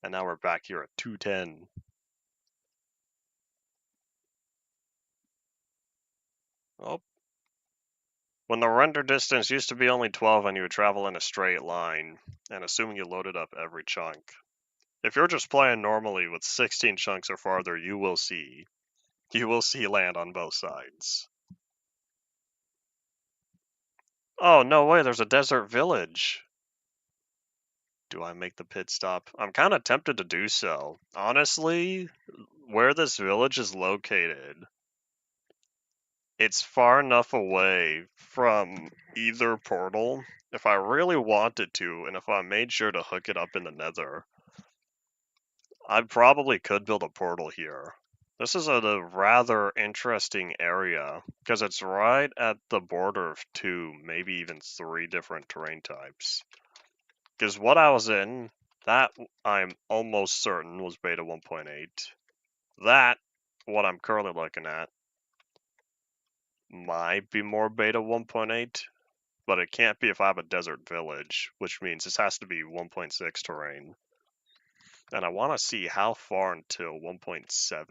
and now we're back here at 210. Oh, when the render distance used to be only 12 and you would travel in a straight line, and assuming you loaded up every chunk. If you're just playing normally with 16 chunks or farther, you will see land on both sides. Oh, no way, there's a desert village. Do I make the pit stop? I'm kind of tempted to do so. Honestly, where this village is located, it's far enough away from either portal. If I really wanted to, and if I made sure to hook it up in the nether, I probably could build a portal here. This is a rather interesting area because it's right at the border of two, maybe even three different terrain types. Because what I was in, that I'm almost certain was beta 1.8. That, what I'm currently looking at, might be more beta 1.8, but it can't be if I have a desert village, which means this has to be 1.6 terrain. And I want to see how far until 1.7.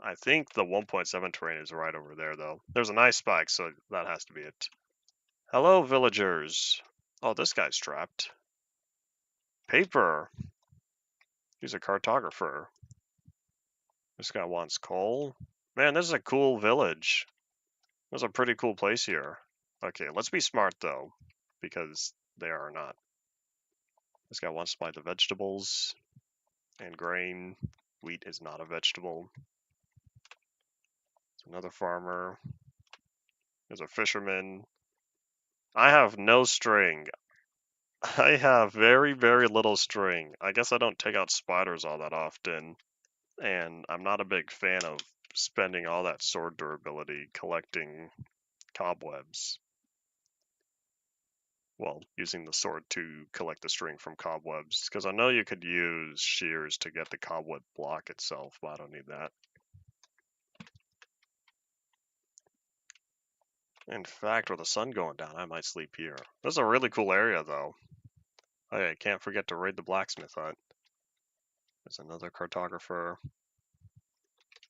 I think the 1.7 terrain is right over there, though. There's an ice spike, so that has to be it. Hello, villagers. Oh, this guy's trapped. Paper. He's a cartographer. This guy wants coal. Man, this is a cool village. There's a pretty cool place here. Okay, let's be smart, though, because they are not. This guy wants to buy the vegetables and grain. Wheat is not a vegetable. There's another farmer. There's a fisherman. I have no string. I have very, very little string. I guess I don't take out spiders all that often, and I'm not a big fan of spending all that sword durability collecting cobwebs. Well, using the sword to collect the string from cobwebs, because I know you could use shears to get the cobweb block itself, but I don't need that. In fact, with the sun going down, I might sleep here. This is a really cool area, though. Okay, I can't forget to raid the blacksmith hut. There's another cartographer.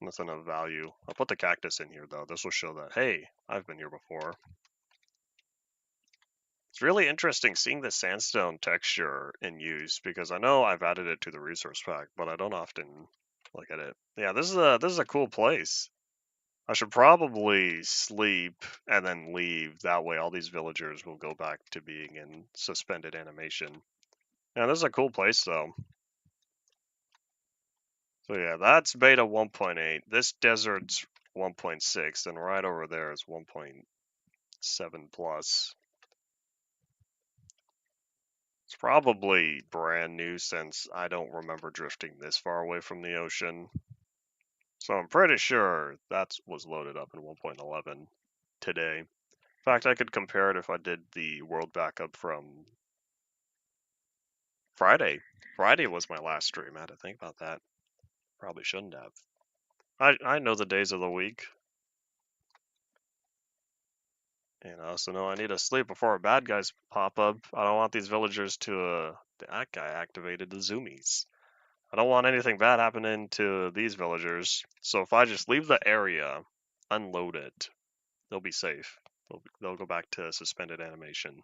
Nothing of value. I'll put the cactus in here, though. This will show that, hey, I've been here before. It's really interesting seeing the sandstone texture in use, because I know I've added it to the resource pack, but I don't often look at it. Yeah, this is a cool place. I should probably sleep and then leave. That way all these villagers will go back to being in suspended animation. Yeah, this is a cool place though. So yeah, that's beta 1.8. This desert's 1.6, and right over there is 1.7 plus. It's probably brand new since I don't remember drifting this far away from the ocean. So I'm pretty sure that was loaded up in 1.11 today. In fact, I could compare it if I did the world backup from Friday. Friday was my last stream. I had to think about that. Probably shouldn't have. I know the days of the week. And I also know I need to sleep before bad guys pop up. I don't want these villagers to, that guy activated the zoomies. I don't want anything bad happening to these villagers. So if I just leave the area, unload it, they'll be safe. They'll go back to suspended animation.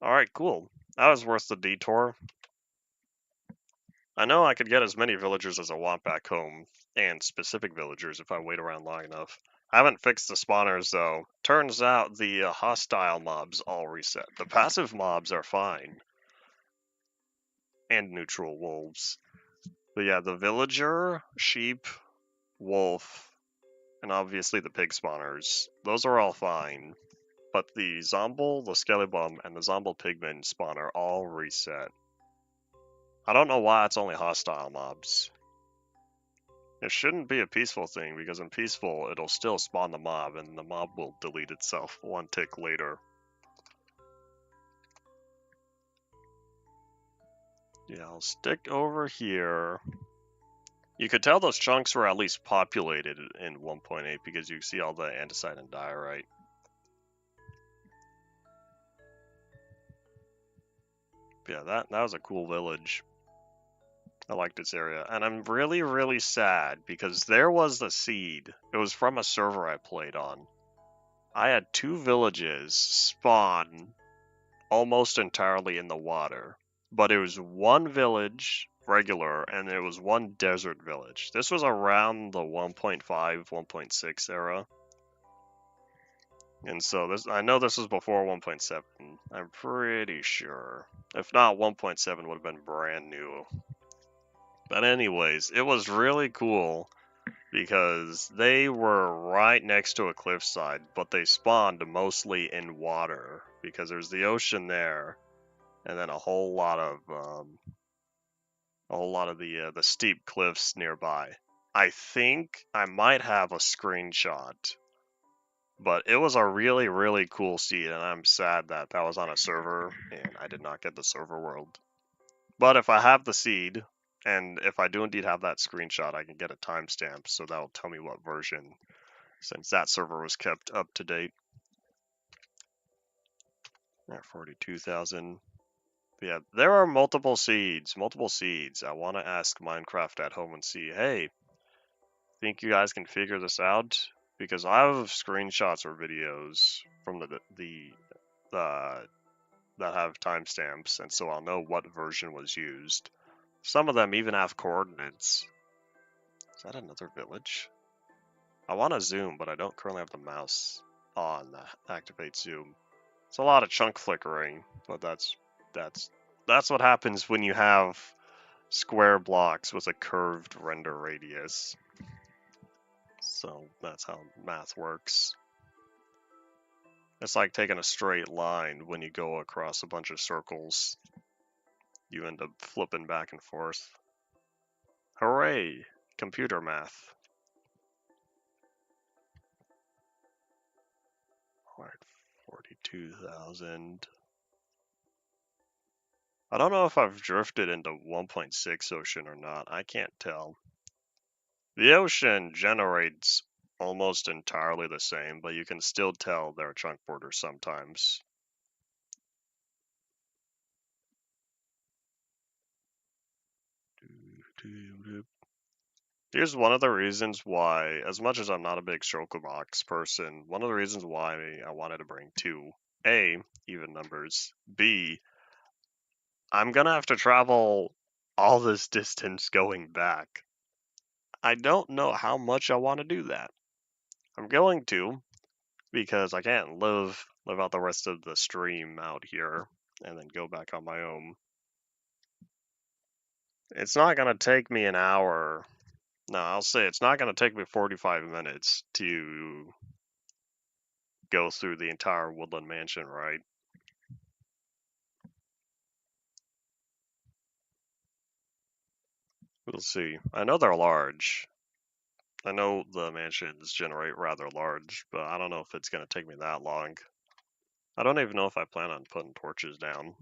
Alright, cool. That was worth the detour. I know I could get as many villagers as I want back home, and specific villagers if I wait around long enough. I haven't fixed the spawners though. Turns out the hostile mobs all reset. The passive mobs are fine. And neutral wolves. But yeah, the villager, sheep, wolf, and obviously the pig spawners, those are all fine. But the Zomble, the Skelebum, and the Zomble Pigman spawn are all reset. I don't know why it's only hostile mobs. It shouldn't be a peaceful thing, because in peaceful, it'll still spawn the mob, and the mob will delete itself one tick later. Yeah, I'll stick over here. You could tell those chunks were at least populated in 1.8 because you see all the andesite and diorite. Yeah, that was a cool village. I liked this area. And I'm really, really sad because there was the seed. It was from a server I played on. I had 2 villages spawn almost entirely in the water. But it was 1 village, regular, and it was 1 desert village. This was around the 1.5, 1.6 era. And so this, I know this was before 1.7. I'm pretty sure. If not, 1.7 would have been brand new. But anyways, it was really cool because they were right next to a cliffside, but they spawned mostly in water because there's the ocean there, and then a whole lot of the steep cliffs nearby. I think I might have a screenshot, but it was a really, really cool seed, and I'm sad that that was on a server and I did not get the server world. But if I have the seed, and if I do indeed have that screenshot, I can get a timestamp, so that'll tell me what version, since that server was kept up to date. Yeah, 42,000. Yeah, there are multiple seeds, I want to ask Minecraft at home and see, hey, think you guys can figure this out? Because I have screenshots or videos from that have timestamps, and so I'll know what version was used. Some of them even have coordinates. Is that another village? I want to zoom, but I don't currently have the mouse on activate zoom. It's a lot of chunk flickering, but that's what happens when you have square blocks with a curved render radius. So that's how math works. It's like taking a straight line when you go across a bunch of circles. You end up flipping back and forth. Hooray! Computer math. Alright, 42,000. I don't know if I've drifted into 1.6 ocean or not. I can't tell. The ocean generates almost entirely the same, but you can still tell there are chunk borders sometimes. Here's one of the reasons why, as much as I'm not a big Shulkerbox person, one of the reasons why I wanted to bring 2. A, even numbers. B, I'm gonna have to travel all this distance going back. I don't know how much I want to do that. I'm going to, because I can't live out the rest of the stream out here and then go back on my own. It's not gonna take me an hour. No, I'll say it's not gonna take me 45 minutes to go through the entire Woodland Mansion, right? We'll see. I know they're large. I know the mansions generate rather large, but I don't know if it's gonna take me that long. I don't even know if I plan on putting torches down.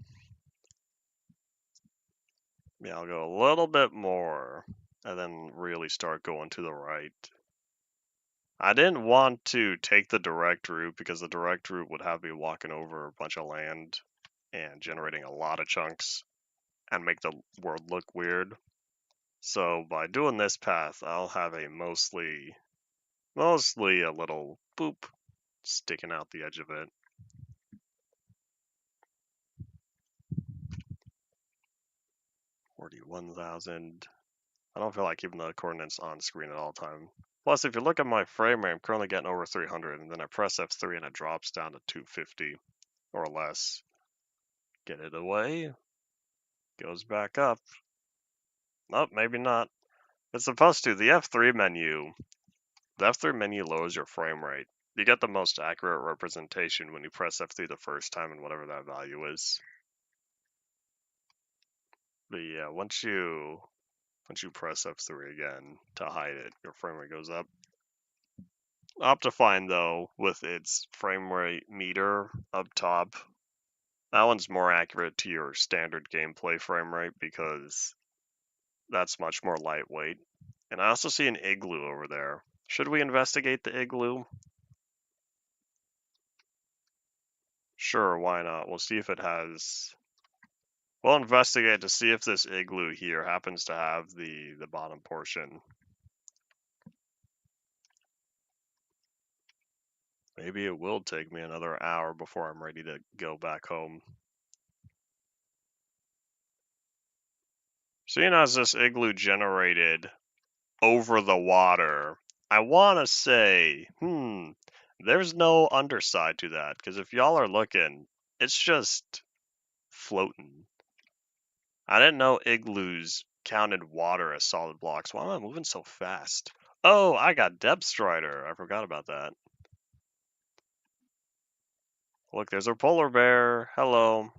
Yeah, I'll go a little bit more and then really start going to the right. I didn't want to take the direct route because the direct route would have me walking over a bunch of land and generating a lot of chunks and make the world look weird. So by doing this path, I'll have a mostly a little boop sticking out the edge of it. 41,000. I don't feel like keeping the coordinates on screen at all time. Plus, if you look at my frame rate, I'm currently getting over 300, and then I press F3 and it drops down to 250 or less. Get it away. Goes back up. Nope, maybe not. It's supposed to. The F3 menu lowers your frame rate. You get the most accurate representation when you press F3 the first time and whatever that value is. But yeah, once you press F3 again to hide it, your frame rate goes up. Optifine, though, with its frame rate meter up top, that one's more accurate to your standard gameplay frame rate because that's much more lightweight. And I also see an igloo over there. Should we investigate the igloo? Sure, why not? We'll see if it has... We'll investigate to see if this igloo here happens to have the bottom portion. Maybe it will take me another hour before I'm ready to go back home. Seeing as this igloo generated over the water, I want to say, there's no underside to that, because if y'all are looking, it's just floating. I didn't know igloos counted water as solid blocks. Why am I moving so fast? Oh, I got Depth Strider. I forgot about that. Look, there's a polar bear. Hello.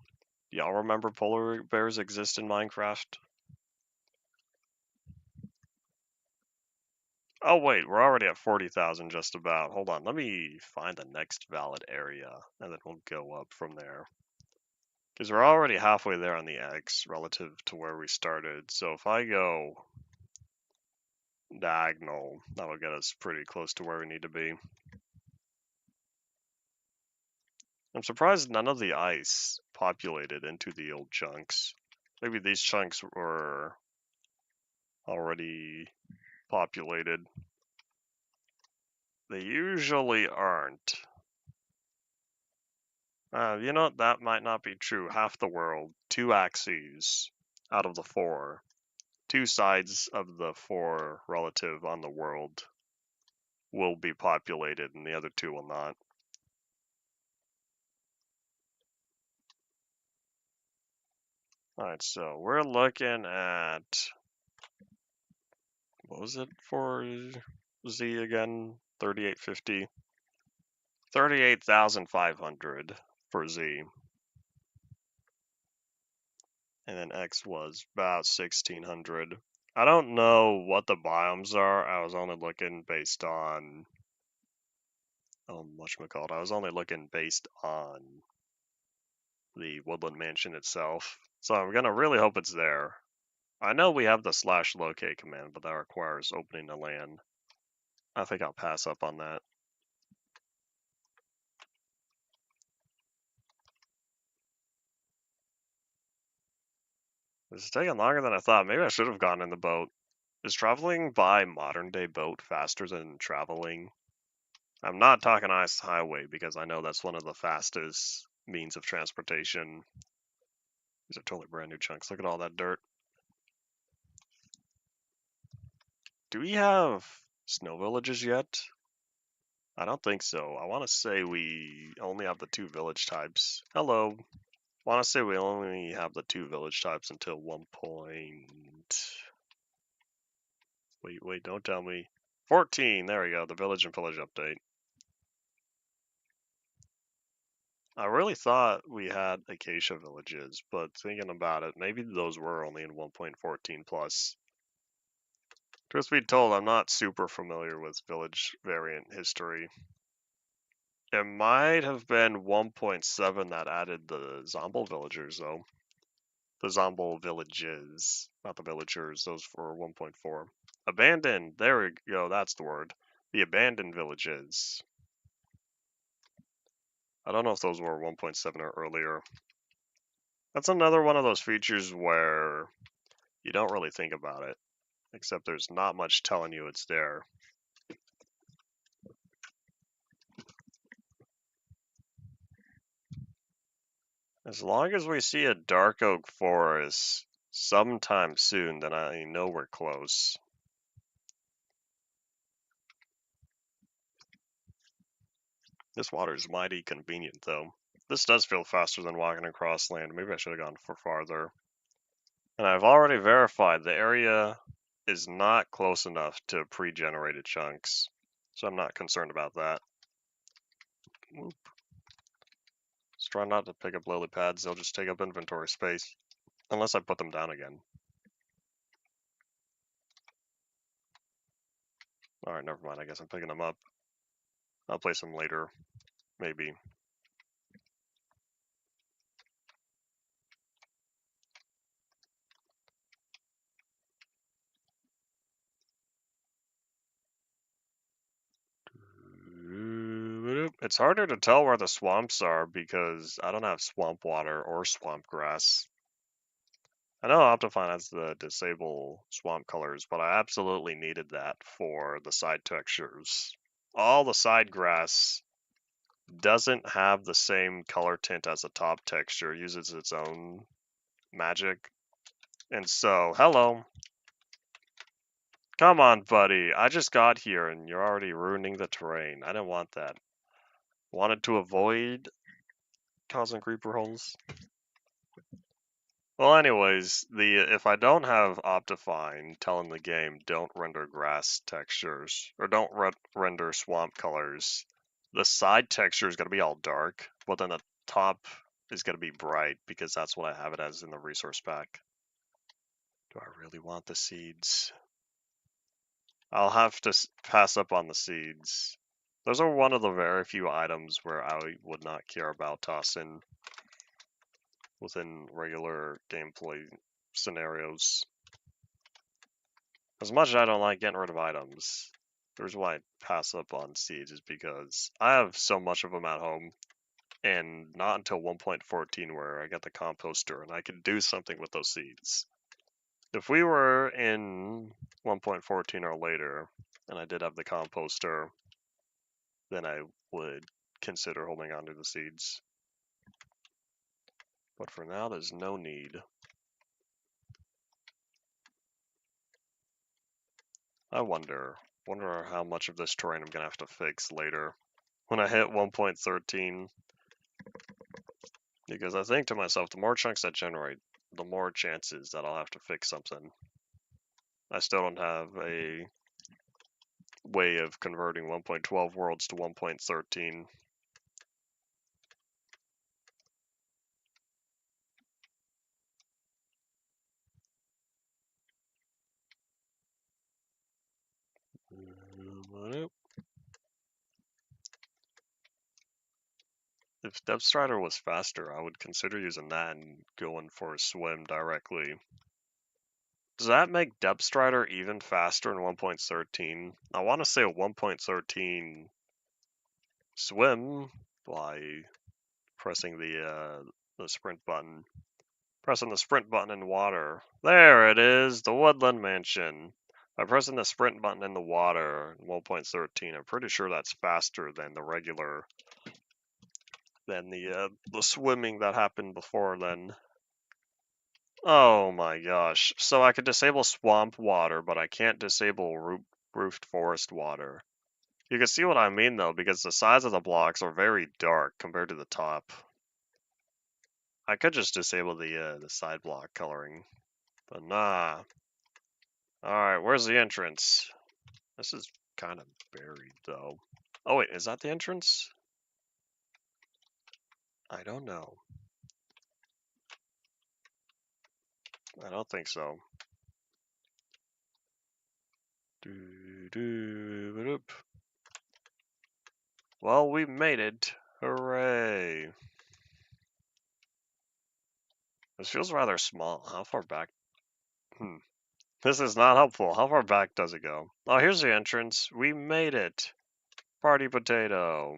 Y'all remember polar bears exist in Minecraft? Oh wait, we're already at 40,000 just about. Hold on, let me find the next valid area, and then we'll go up from there. Because we're already halfway there on the X relative to where we started. So if I go diagonal, that'll get us pretty close to where we need to be. I'm surprised none of the ice populated into the old chunks. Maybe these chunks were already populated. They usually aren't. You know, that might not be true. Half the world, 2 axes out of the 4. 2 sides of the 4 relative on the world will be populated, and the other 2 will not. Alright, so we're looking at... What was it for Z again? 3850? 38,500 for Z. And then X was about 1,600. I don't know what the biomes are. I was only looking based on... whatchamacallit? I was only looking based on the Woodland Mansion itself. So I'm gonna really hope it's there. I know we have the /locate command, but that requires opening the land. I think I'll pass up on that. This is taking longer than I thought. Maybe I should have gone in the boat. Is traveling by modern day boat faster than traveling? I'm not talking ice highway because I know that's one of the fastest means of transportation. These are totally brand new chunks. Look at all that dirt. Do we have snow villages yet? I don't think so. I want to say we only have the 2 village types. Hello. I want to say we only have the 2 village types until 1 point. Wait, don't tell me. 14, there we go, the village and village update. I really thought we had acacia villages, but thinking about it, maybe those were only in 1.14 plus. Truth be told, I'm not super familiar with village variant history. It might have been 1.7 that added the Zombo villagers, though. The Zombo villages, not the villagers, those for 1.4. Abandoned, there we go, that's the word. The abandoned villages. I don't know if those were 1.7 or earlier. That's another one of those features where you don't really think about it, except there's not much telling you it's there. As long as we see a dark oak forest sometime soon, then I know we're close. This water is mighty convenient, though. This does feel faster than walking across land. Maybe I should have gone for farther. And I've already verified the area is not close enough to pre-generated chunks, so I'm not concerned about that. Whoop. Just try not to pick up lily pads, they'll just take up inventory space. Unless I put them down again. Alright, never mind, I guess I'm picking them up. I'll place them later, maybe. It's harder to tell where the swamps are because I don't have swamp water or swamp grass. I know Optifine has the disable swamp colors, but I absolutely needed that for the side textures. All the side grass doesn't have the same color tint as the top texture, it uses its own magic. And so, hello. Come on, buddy. I just got here and you're already ruining the terrain. I didn't want that. Wanted to avoid causing creeper holes. Well, anyways, if I don't have Optifine telling the game don't render grass textures or don't render swamp colors, the side texture is going to be all dark, but then the top is going to be bright because that's what I have it as in the resource pack. Do I really want the seeds? I'll have to pass up on the seeds. Those are one of the very few items where I would not care about tossing within regular gameplay scenarios. As much as I don't like getting rid of items, the reason why I pass up on seeds is because I have so much of them at home, and not until 1.14 where I got the composter and I can do something with those seeds. If we were in 1.14 or later, and I did have the composter, then I would consider holding on to the seeds. But for now, there's no need. I wonder how much of this terrain I'm gonna have to fix later when I hit 1.13. Because I think to myself, the more chunks I generate, the more chances that I'll have to fix something. I still don't have a way of converting 1.12 worlds to 1.13. If Depth Strider was faster, I would consider using that and going for a swim directly. Does that make Depth Strider even faster in 1.13? I want to say a 1.13 swim by pressing the sprint button. Pressing the sprint button in water. There it is, the Woodland Mansion. By pressing the sprint button in the water in 1.13, I'm pretty sure that's faster than the regular, than the swimming that happened before then. Oh my gosh. So I could disable swamp water, but I can't disable roofed forest water. You can see what I mean though, because the size of the blocks are very dark compared to the top. I could just disable the side block coloring, but nah. Alright, where's the entrance? This is kind of buried though. Oh wait, is that the entrance? I don't know. I don't think so. Well, we made it. Hooray. This feels rather small. How far back? This is not helpful. How far back does it go? Oh, here's the entrance. We made it. Party potato.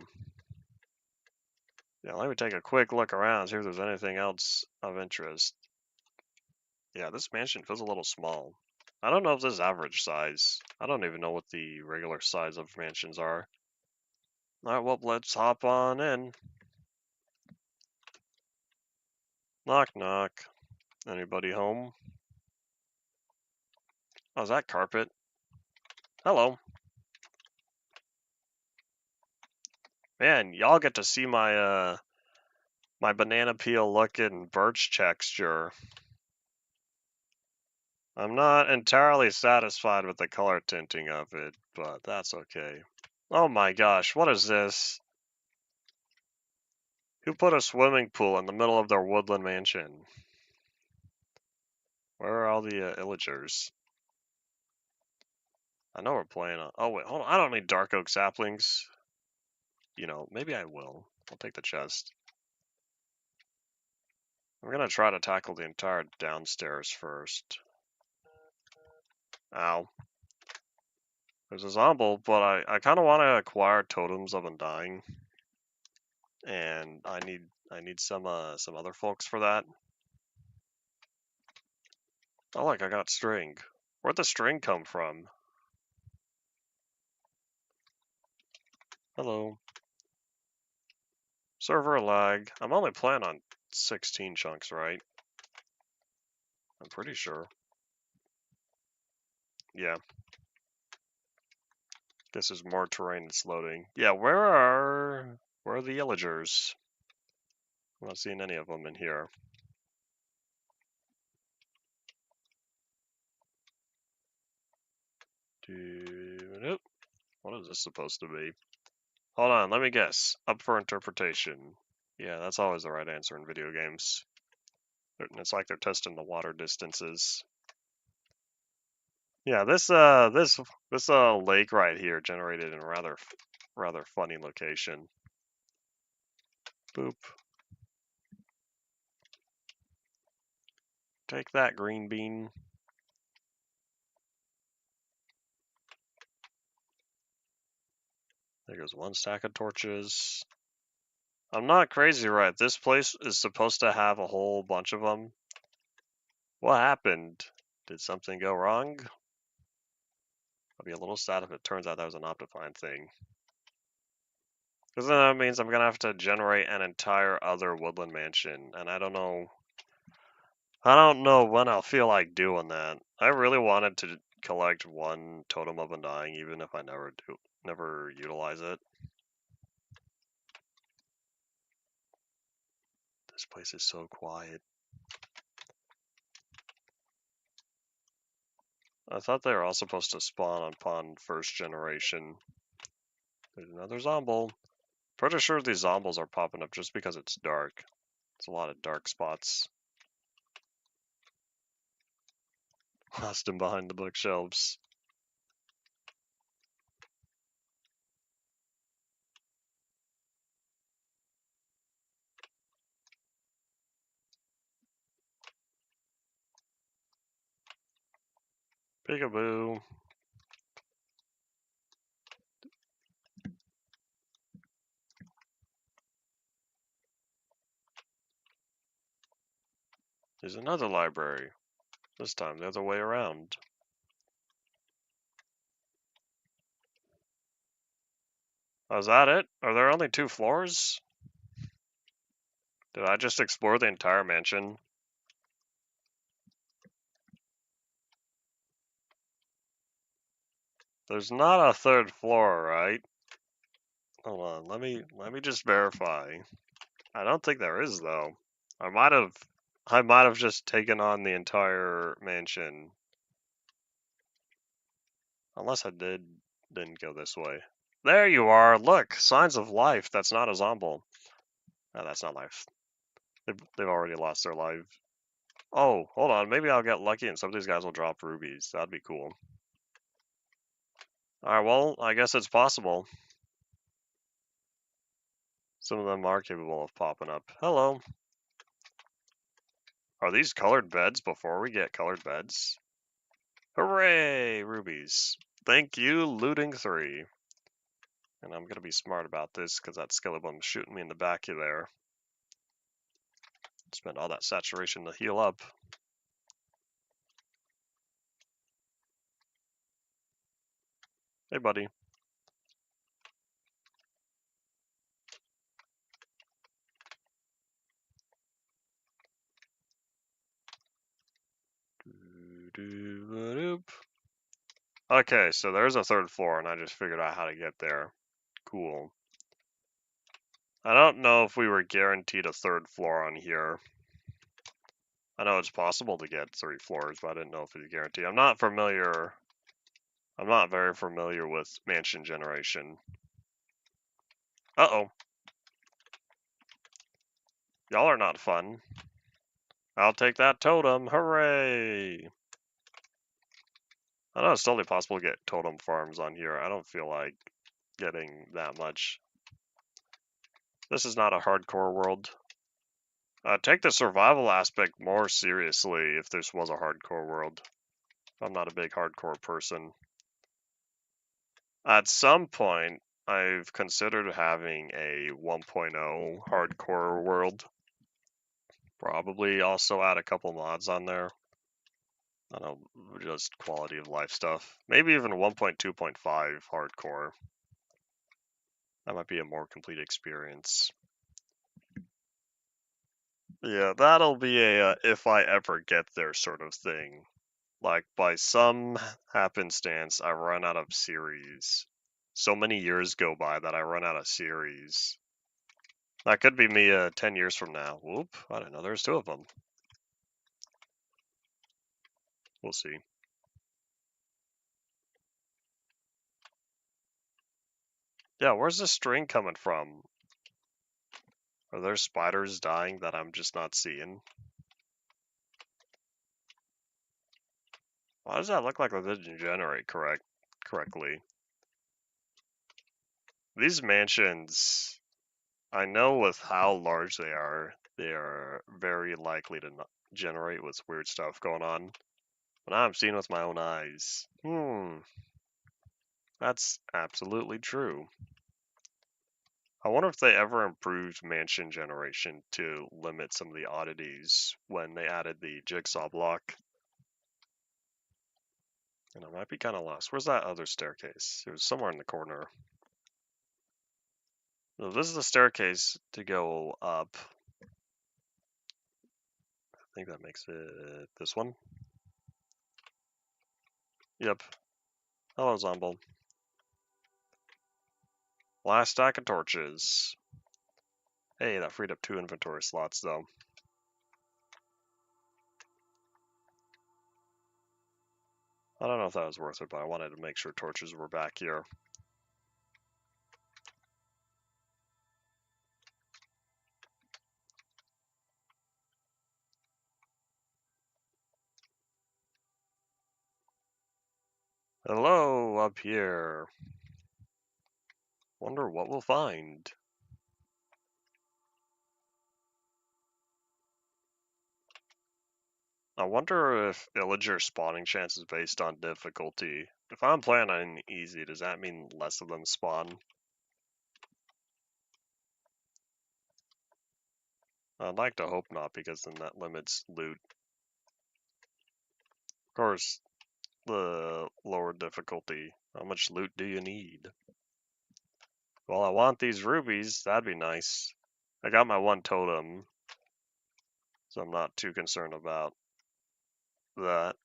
Yeah, let me take a quick look around, see if there's anything else of interest. Yeah, this mansion feels a little small. I don't know if this is average size. I don't even know what the regular size of mansions are. Alright, well, let's hop on in. Knock, knock. Anybody home? Oh, is that carpet? Hello. Man, y'all get to see my my banana peel looking birch texture. I'm not entirely satisfied with the color tinting of it, but that's okay. Oh my gosh, what is this? Who put a swimming pool in the middle of their woodland mansion? Where are all the illagers? I know we're playing on. Oh wait, hold on. I don't need dark oak saplings. You know, maybe I will. I'll take the chest. I'm gonna try to tackle the entire downstairs first. Ow. There's a zombie, but I kind of want to acquire totems of undying, and I need some other folks for that. Oh look, I got string. Where'd the string come from? Hello. Server lag. I'm only playing on 16 chunks, right? I'm pretty sure. Yeah. Guess there's more terrain that's loading. Yeah, where are the illagers? I'm not seeing any of them in here. Nope. What is this supposed to be? Hold on, let me guess. Up for interpretation. Yeah, that's always the right answer in video games. It's like they're testing the water distances. Yeah, this lake right here generated in a rather funny location. Boop. Take that, green bean. There goes one stack of torches. I'm not crazy, right? This place is supposed to have a whole bunch of them. What happened? Did something go wrong? I'll be a little sad if it turns out that was an Optifine thing. Because then that means I'm gonna have to generate an entire other woodland mansion, and I don't know when I'll feel like doing that. I really wanted to collect one Totem of Undying, even if I never utilize it. This place is so quiet. I thought they were all supposed to spawn upon first generation. There's another zombie. Pretty sure these zombies are popping up just because it's dark. It's a lot of dark spots. Lost him behind the bookshelves. Peekaboo. There's another library. This time the other way around. Oh, is that it? Are there only 2 floors? Did I just explore the entire mansion? There's not a third floor, right? Hold on, let me just verify. I don't think there is though. I might have just taken on the entire mansion. Unless I didn't go this way. There you are. Look, signs of life. That's not a zombie. No, that's not life. They've already lost their life. Oh, hold on. Maybe I'll get lucky and some of these guys will drop rubies. That'd be cool. Alright, well, I guess it's possible. Some of them are capable of popping up. Hello. Are these colored beds before we get colored beds? Hooray! Rubies. Thank you, looting 3. And I'm gonna be smart about this because that skeleton's shooting me in the back of there. Spent all that saturation to heal up. Hey, buddy. Okay, so there's a third floor, and I just figured out how to get there. Cool. I don't know if we were guaranteed a third floor on here. I know it's possible to get 3 floors, but I didn't know if it's guaranteed. I'm not very familiar with mansion generation. Uh-oh. Y'all are not fun. I'll take that totem. Hooray! I know it's totally possible to get totem farms on here. I don't feel like getting that much. This is not a hardcore world. Take the survival aspect more seriously if this was a hardcore world. I'm not a big hardcore person. At some point, I've considered having a 1.0 hardcore world. Probably also add a couple mods on there. I don't know, just quality of life stuff. Maybe even 1.2.5 hardcore. That might be a more complete experience. Yeah, that'll be a if I ever get there sort of thing. Like, by some happenstance, I run out of series. So many years go by that I run out of series. That could be me 10 years from now. Whoop, I didn't know there's 2 of them. We'll see. Yeah, where's the string coming from? Are there spiders dying that I'm just not seeing? Why does that look like it didn't generate correctly? These mansions, I know with how large they are very likely to not generate with weird stuff going on. But I'm seeing with my own eyes. That's absolutely true. I wonder if they ever improved mansion generation to limit some of the oddities when they added the jigsaw block. And I might be kind of lost. Where's that other staircase? It was somewhere in the corner. So this is the staircase to go up. I think that makes it this one. Yep. Hello, Zombie. Last stack of torches. Hey, that freed up 2 inventory slots, though. I don't know if that was worth it, but I wanted to make sure torches were back here. Hello, up here. Wonder what we'll find. I wonder if villager spawning chance is based on difficulty. If I'm playing on easy, does that mean less of them spawn? I'd like to hope not, because then that limits loot. Of course, the lower difficulty. How much loot do you need? Well, I want these rubies. That'd be nice. I got my 1 totem, so I'm not too concerned about that.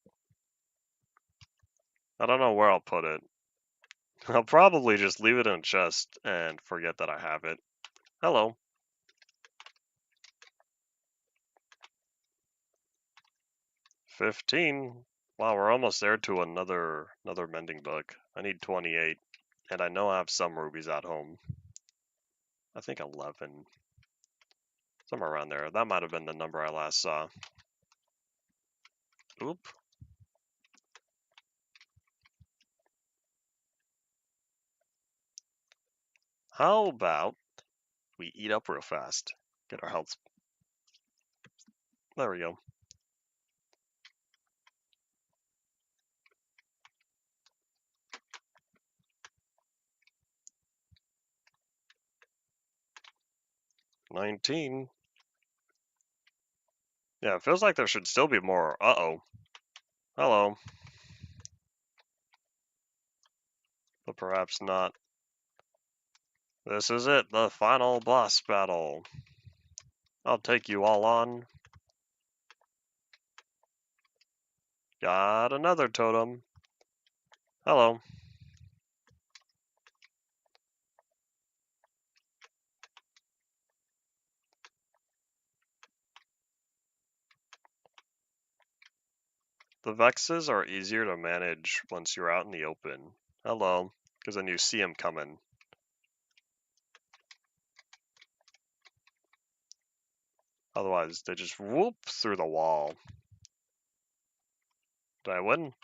I don't know where I'll put it. I'll probably just leave it in a chest and forget that I have it. Hello. $15. Wow, we're almost there to another mending book. I need 28, and I know I have some rubies at home. I think 11. Somewhere around there. That might have been the number I last saw. Oop. How about we eat up real fast? Get our health. There we go. $19. Yeah, it feels like there should still be more. Uh-oh. Hello. But perhaps not. This is it, the final boss battle. I'll take you all on. Got another totem. Hello. The Vexes are easier to manage once you're out in the open. Hello. Because then you see them coming. Otherwise, they just whoop through the wall. Did I win?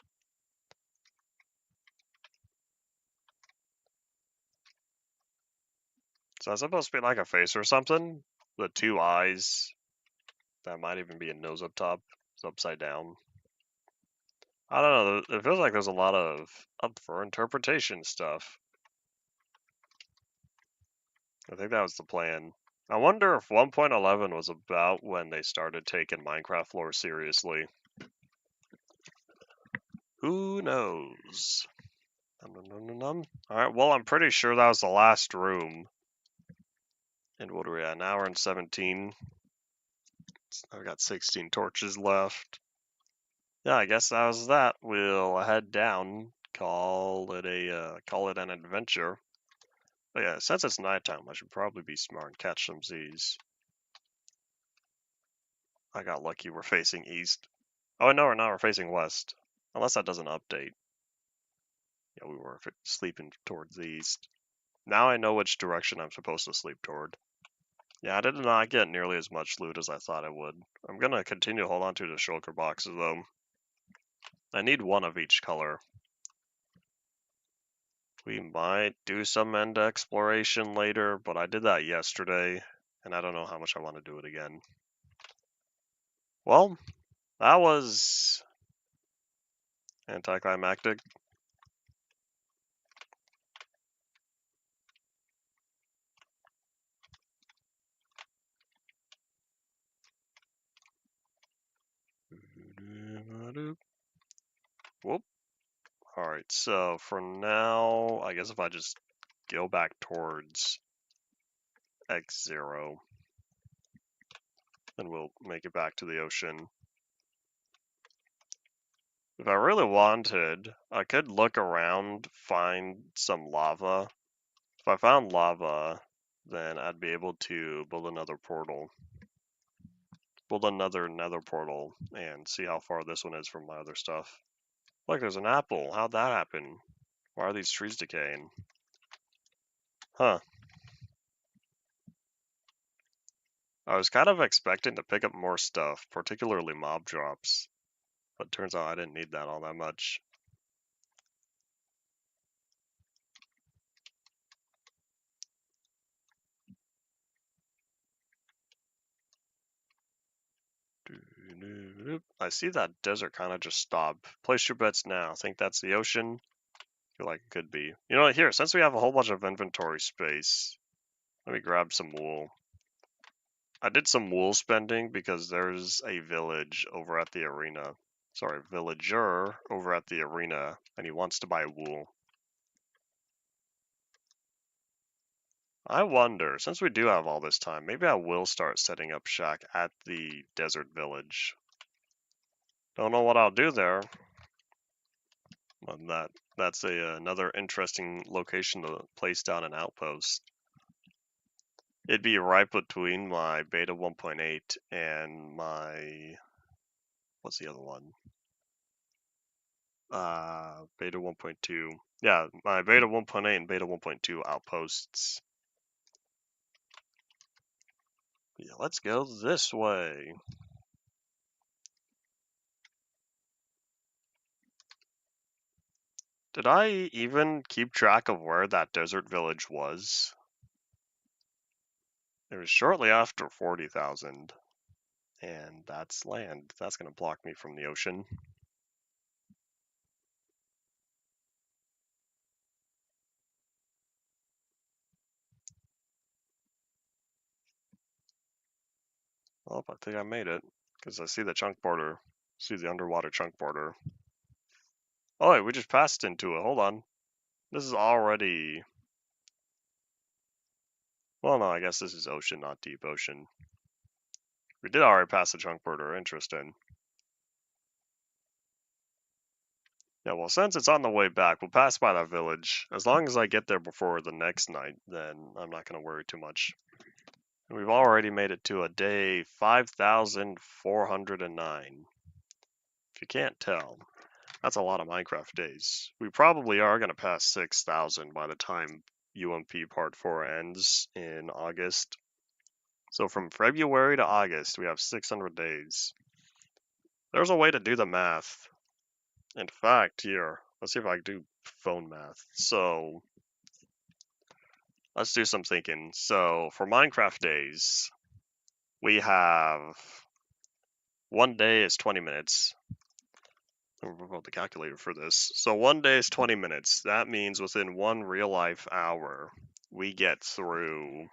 Is that supposed to be like a face or something? The two eyes. That might even be a nose up top. It's upside down. I don't know. It feels like there's a lot of up for interpretation stuff. I think that was the plan. I wonder if 1.11 was about when they started taking Minecraft lore seriously. Who knows? Alright, well, I'm pretty sure that was the last room. And what are we at? An hour and 17. I've got 16 torches left. Yeah, I guess that was that. We'll head down. Call it an adventure. But yeah, since it's nighttime, I should probably be smart and catch some Z's. I got lucky. We're facing east. Oh no, we're not. We're facing west. Unless that doesn't update. Yeah, we were sleeping towards the east. Now I know which direction I'm supposed to sleep toward. Yeah, I did not get nearly as much loot as I thought I would. I'm gonna continue to hold on to the shulker boxes though. I need one of each color. We might do some end exploration later, but I did that yesterday, and I don't know how much I want to do it again. Well, that was anticlimactic. Whoop. Alright, so for now, I guess if I just go back towards X0, then we'll make it back to the ocean. If I really wanted, I could look around, find some lava. If I found lava, then I'd be able to build another portal. Build another nether portal and see how far this one is from my other stuff. Look, there's an apple. How'd that happen? Why are these trees decaying? Huh. I was kind of expecting to pick up more stuff, particularly mob drops. But turns out I didn't need that all that much. I see that desert kind of just stop. Place your bets now. Think that's the ocean? Feel like it could be. You know what? Here, since we have a whole bunch of inventory space, let me grab some wool. I did some wool spending because there's a village over at the arena. Sorry, villager over at the arena, and he wants to buy wool. I wonder, since we do have all this time, maybe I will start setting up shack at the desert village. Don't know what I'll do there. Well, that's another interesting location to place down an outpost. It'd be right between my beta 1.8 and my, what's the other one? Beta 1.2. Yeah, my beta 1.8 and beta 1.2 outposts. Yeah, let's go this way. Did I even keep track of where that desert village was? It was shortly after 40,000. And that's land. That's going to block me from the ocean. Oh, I think I made it. Because I see the chunk border. See the underwater chunk border. Oh, wait, we just passed into it. Hold on. This is already... Well, no, I guess this is ocean, not deep ocean. We did already pass the chunk border. Interesting. Yeah, well, since it's on the way back, we'll pass by that village. As long as I get there before the next night, then I'm not going to worry too much. We've already made it to a day 5,409. If you can't tell, that's a lot of Minecraft days. We probably are going to pass 6,000 by the time UMP Part 4 ends in August. So from February to August, we have 600 days. There's a way to do the math. In fact, here, let's see if I can do phone math. So, let's do some thinking. So, for Minecraft days, we have one day is 20 minutes. We'll build the calculator for this. So, one day is 20 minutes. That means within one real life hour, we get through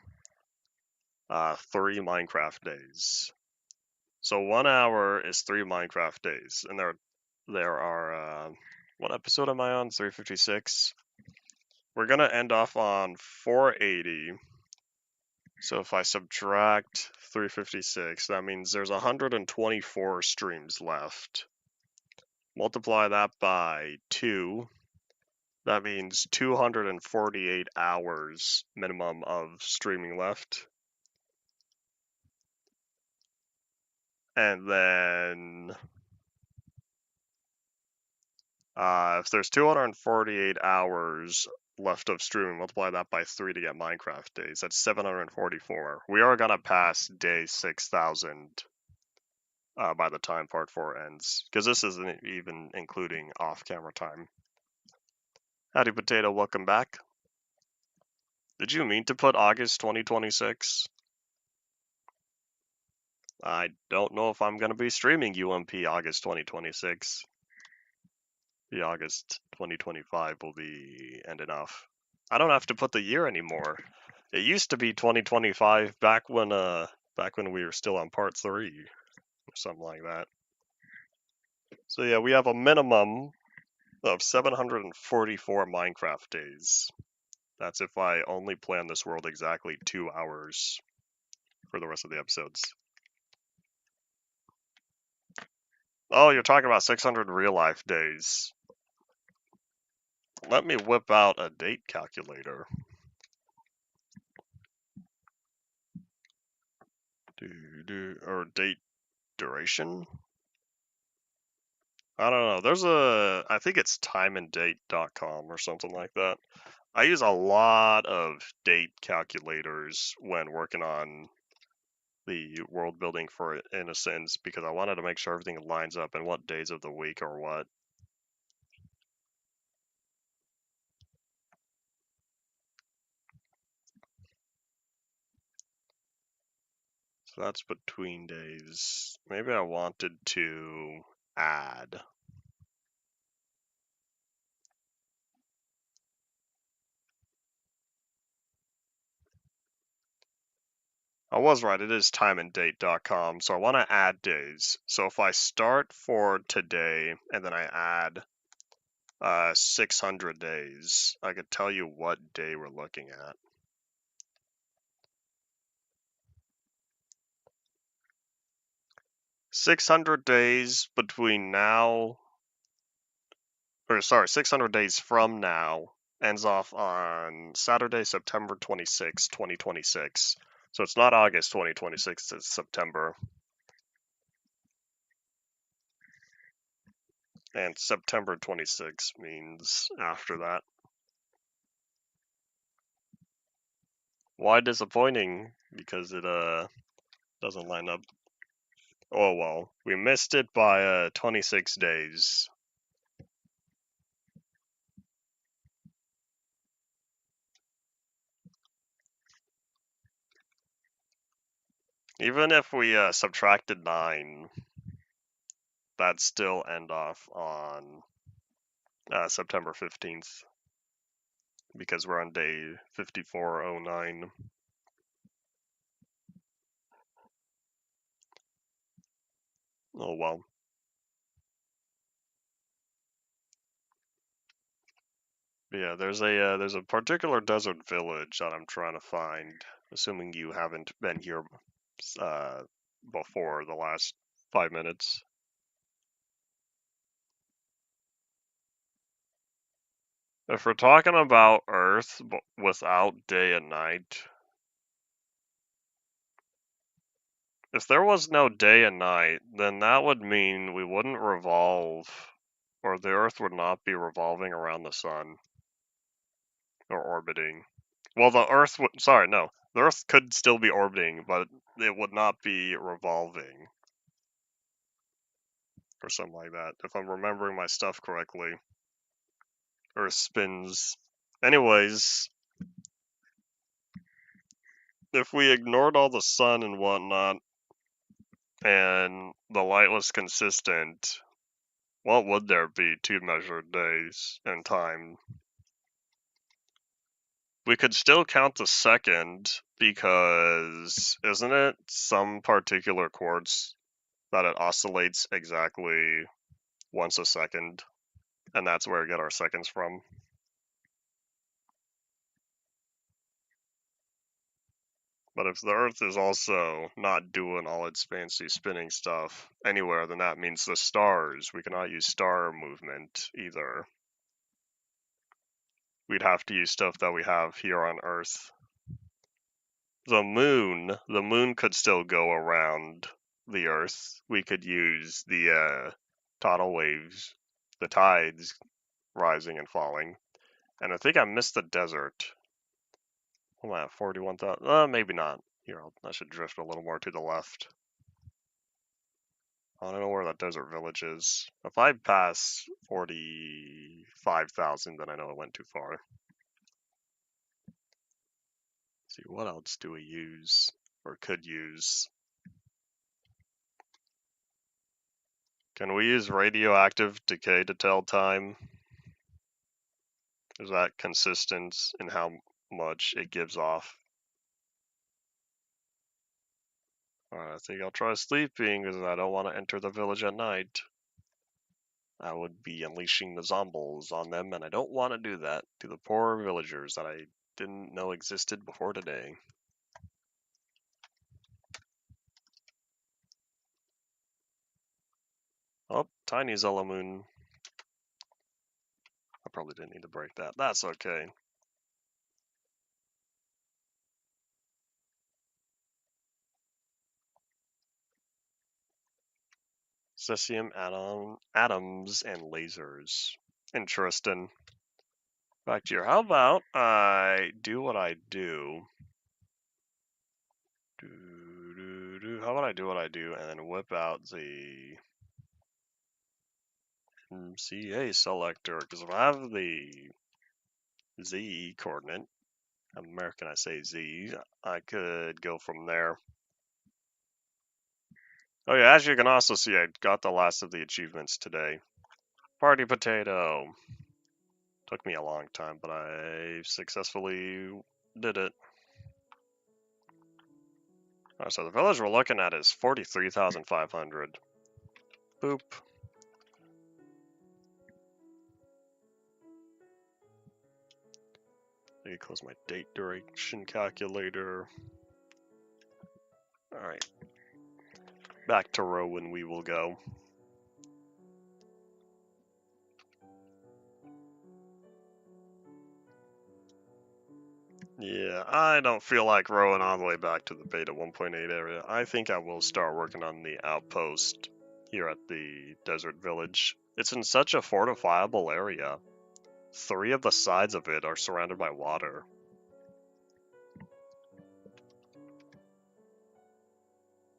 3 Minecraft days. So, 1 hour is 3 Minecraft days. And there are, what episode am I on? 356. We're going to end off on 480. So if I subtract 356, that means there's 124 streams left. Multiply that by 2. That means 248 hours minimum of streaming left. And then if there's 248 hours left of streaming, multiply that by 3 to get Minecraft days. That's 744. We are going to pass day 6,000 by the time Part 4 ends, because this isn't even including off-camera time. Howdy Potato, welcome back. Did you mean to put August 2026? I don't know if I'm going to be streaming UMP August 2026. The August 2025 will be ending off. I don't have to put the year anymore. It used to be 2025 back when we were still on Part 3 or something like that. So yeah, we have a minimum of 744 Minecraft days. That's if I only plan this world exactly 2 hours for the rest of the episodes. Oh, you're talking about 600 real life days. Let me whip out a date calculator. Or date duration? I don't know. I think it's timeanddate.com or something like that. I use a lot of date calculators when working on the world building for Innocence because I wanted to make sure everything lines up and what days of the week or what. So that's between days. Maybe I wanted to add. I was right, it is timeanddate.com, so I want to add days. So if I start for today and then I add 600 days, I could tell you what day we're looking at. "600 days between now or sorry, 600 days from now ends off on Saturday, September 26, 2026. So it's not August 2026, it's September. And September 26 means after that. Why disappointing? Because it doesn't line up. Oh well, we missed it by 26 days. Even if we subtracted 9, that'd still end off on September 15th. Because we're on day 5409. Oh well. But yeah, there's a particular desert village that I'm trying to find. Assuming you haven't been here before the last 5 minutes. If we're talking about Earth without day and night, if there was no day and night, then that would mean we wouldn't revolve, or the Earth would not be revolving around the sun or orbiting. Well, the Earth would. Sorry, no. The Earth could still be orbiting, but it would not be revolving. Or something like that, if I'm remembering my stuff correctly. Earth spins. Anyways, if we ignored all the sun and whatnot, and the light was consistent, what would there be to measure days and time? We could still count the second, because isn't it some particular quartz that it oscillates exactly once a second, and that's where we get our seconds from? But if the Earth is also not doing all its fancy spinning stuff anywhere, then that means the stars. We cannot use star movement either. We'd have to use stuff that we have here on Earth. The moon could still go around the Earth. We could use the tidal waves, the tides rising and falling. And I think I missed the desert. I'm at 41,000. Maybe not. Here, I should drift a little more to the left. I don't know where that desert village is. If I pass 45,000, then I know I went too far. Let's see, what else do we use or could use? Can we use radioactive decay to tell time? Is that consistent in how much it gives off? I think I'll try sleeping because I don't want to enter the village at night. I would be unleashing the zombies on them, and I don't want to do that to the poor villagers that I didn't know existed before today. Oh, tiny Zelamoon. I probably didn't need to break that. That's okay. Cesium atoms and lasers. Interesting. Back to your. How about I do what I do? How about I do what I do and then whip out the MCA selector? Because if I have the Z coordinate, where can I say Z? I could go from there. Oh yeah, as you can also see, I got the last of the achievements today. Party potato. Took me a long time, but I successfully did it. Alright, so the village we're looking at is 43,500. Boop. Let me close my date duration calculator. Alright. Back to Rowan we will go. Yeah, I don't feel like rowing all the way back to the beta 1.8 area. I think I will start working on the outpost here at the desert village. It's in such a fortifiable area. 3 of the sides of it are surrounded by water.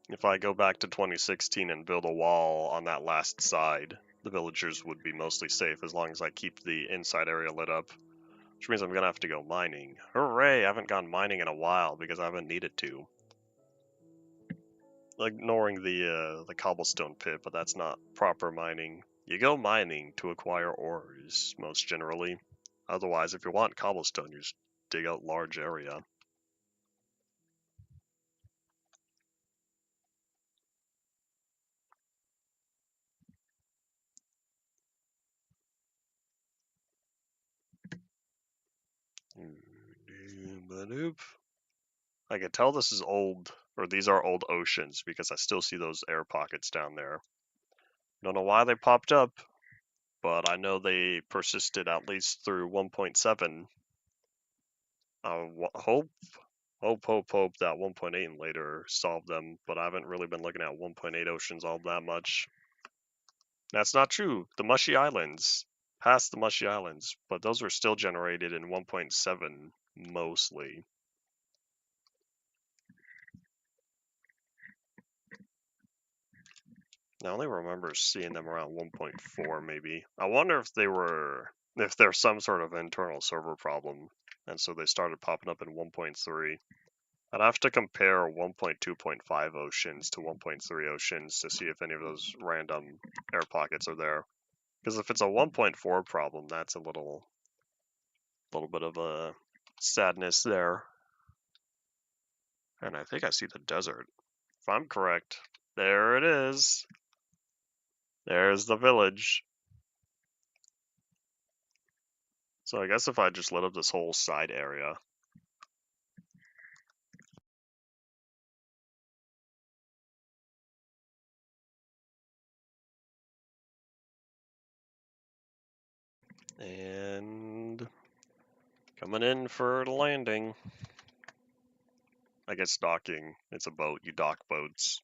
If I go back to 2016 and build a wall on that last side, the villagers would be mostly safe as long as I keep the inside area lit up. Which means I'm gonna have to go mining. Hooray! I haven't gone mining in a while because I haven't needed to. Ignoring the cobblestone pit, but that's not proper mining. You go mining to acquire ores, most generally. Otherwise, if you want cobblestone, you just dig out large area. I can tell this is old, or these are old oceans, because I still see those air pockets down there. Don't know why they popped up, but I know they persisted at least through 1.7. Hope that 1.8 and later solved them, but I haven't really been looking at 1.8 oceans all that much. That's not true. The Mushy Islands, past the Mushy Islands, but those were still generated in 1.7 mostly. I only remember seeing them around 1.4 maybe. I wonder if there's some sort of internal server problem, and so they started popping up in 1.3. I'd have to compare 1.2.5 oceans to 1.3 oceans to see if any of those random air pockets are there. Because if it's a 1.4 problem, that's a little bit of a sadness there. And I think I see the desert. If I'm correct, there it is. There's the village. So I guess if I just lit up this whole side area. And coming in for the landing. I guess docking. It's a boat. You dock boats.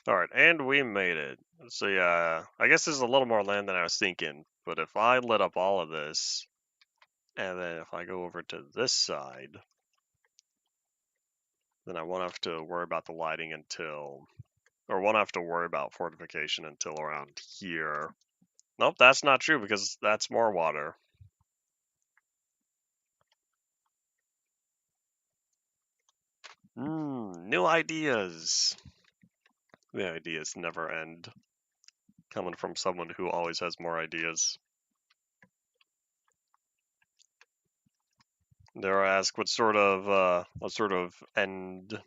Alright, and we made it. So yeah, I guess there's a little more land than I was thinking. But if I lit up all of this, and then if I go over to this side, then I won't have to worry about the lighting until, or won't have to worry about fortification until around here. Nope, that's not true because that's more water. New ideas. The ideas never end. Coming from someone who always has more ideas. Dare I ask what sort of end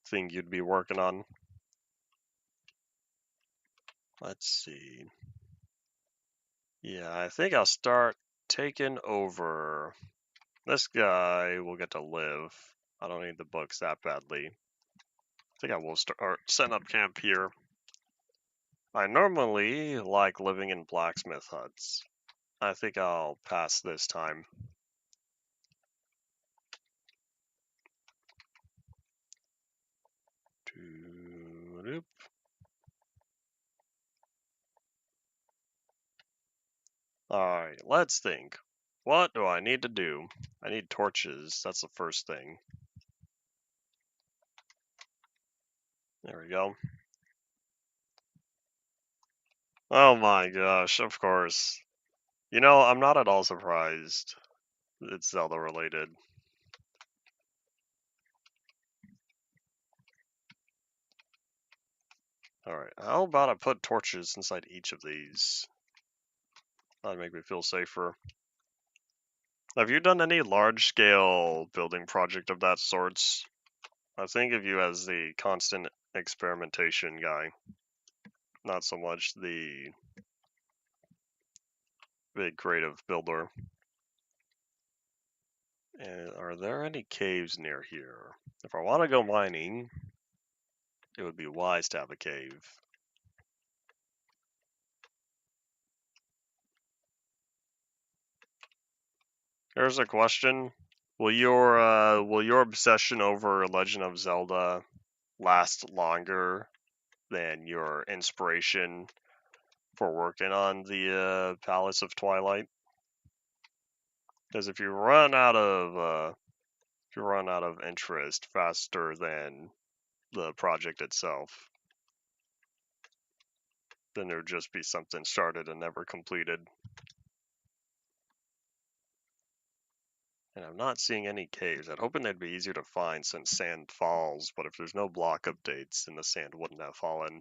thing you'd be working on? Let's see. Yeah, I think I'll start taking over. This guy will get to live. I don't need the books that badly. I think I will start setting up camp here. I normally like living in blacksmith huts. I think I'll pass this time. Alright, let's think. What do I need to do? I need torches. That's the first thing. There we go. Oh my gosh, of course. You know, I'm not at all surprised it's Zelda related. Alright, how about I put torches inside each of these? That'd make me feel safer. Have you done any large-scale building project of that sorts? I think of you as the constant experimentation guy, not so much the big creative builder. And are there any caves near here? If I want to go mining, it would be wise to have a cave. Here's a question. Will your obsession over Legend of Zelda last longer than your inspiration for working on the Palace of Twilight? Because if you run out of interest faster than the project itself, then there would just be something started and never completed. And I'm not seeing any caves. I'd hoping they'd be easier to find since sand falls, but if there's no block updates, then the sand wouldn't have fallen.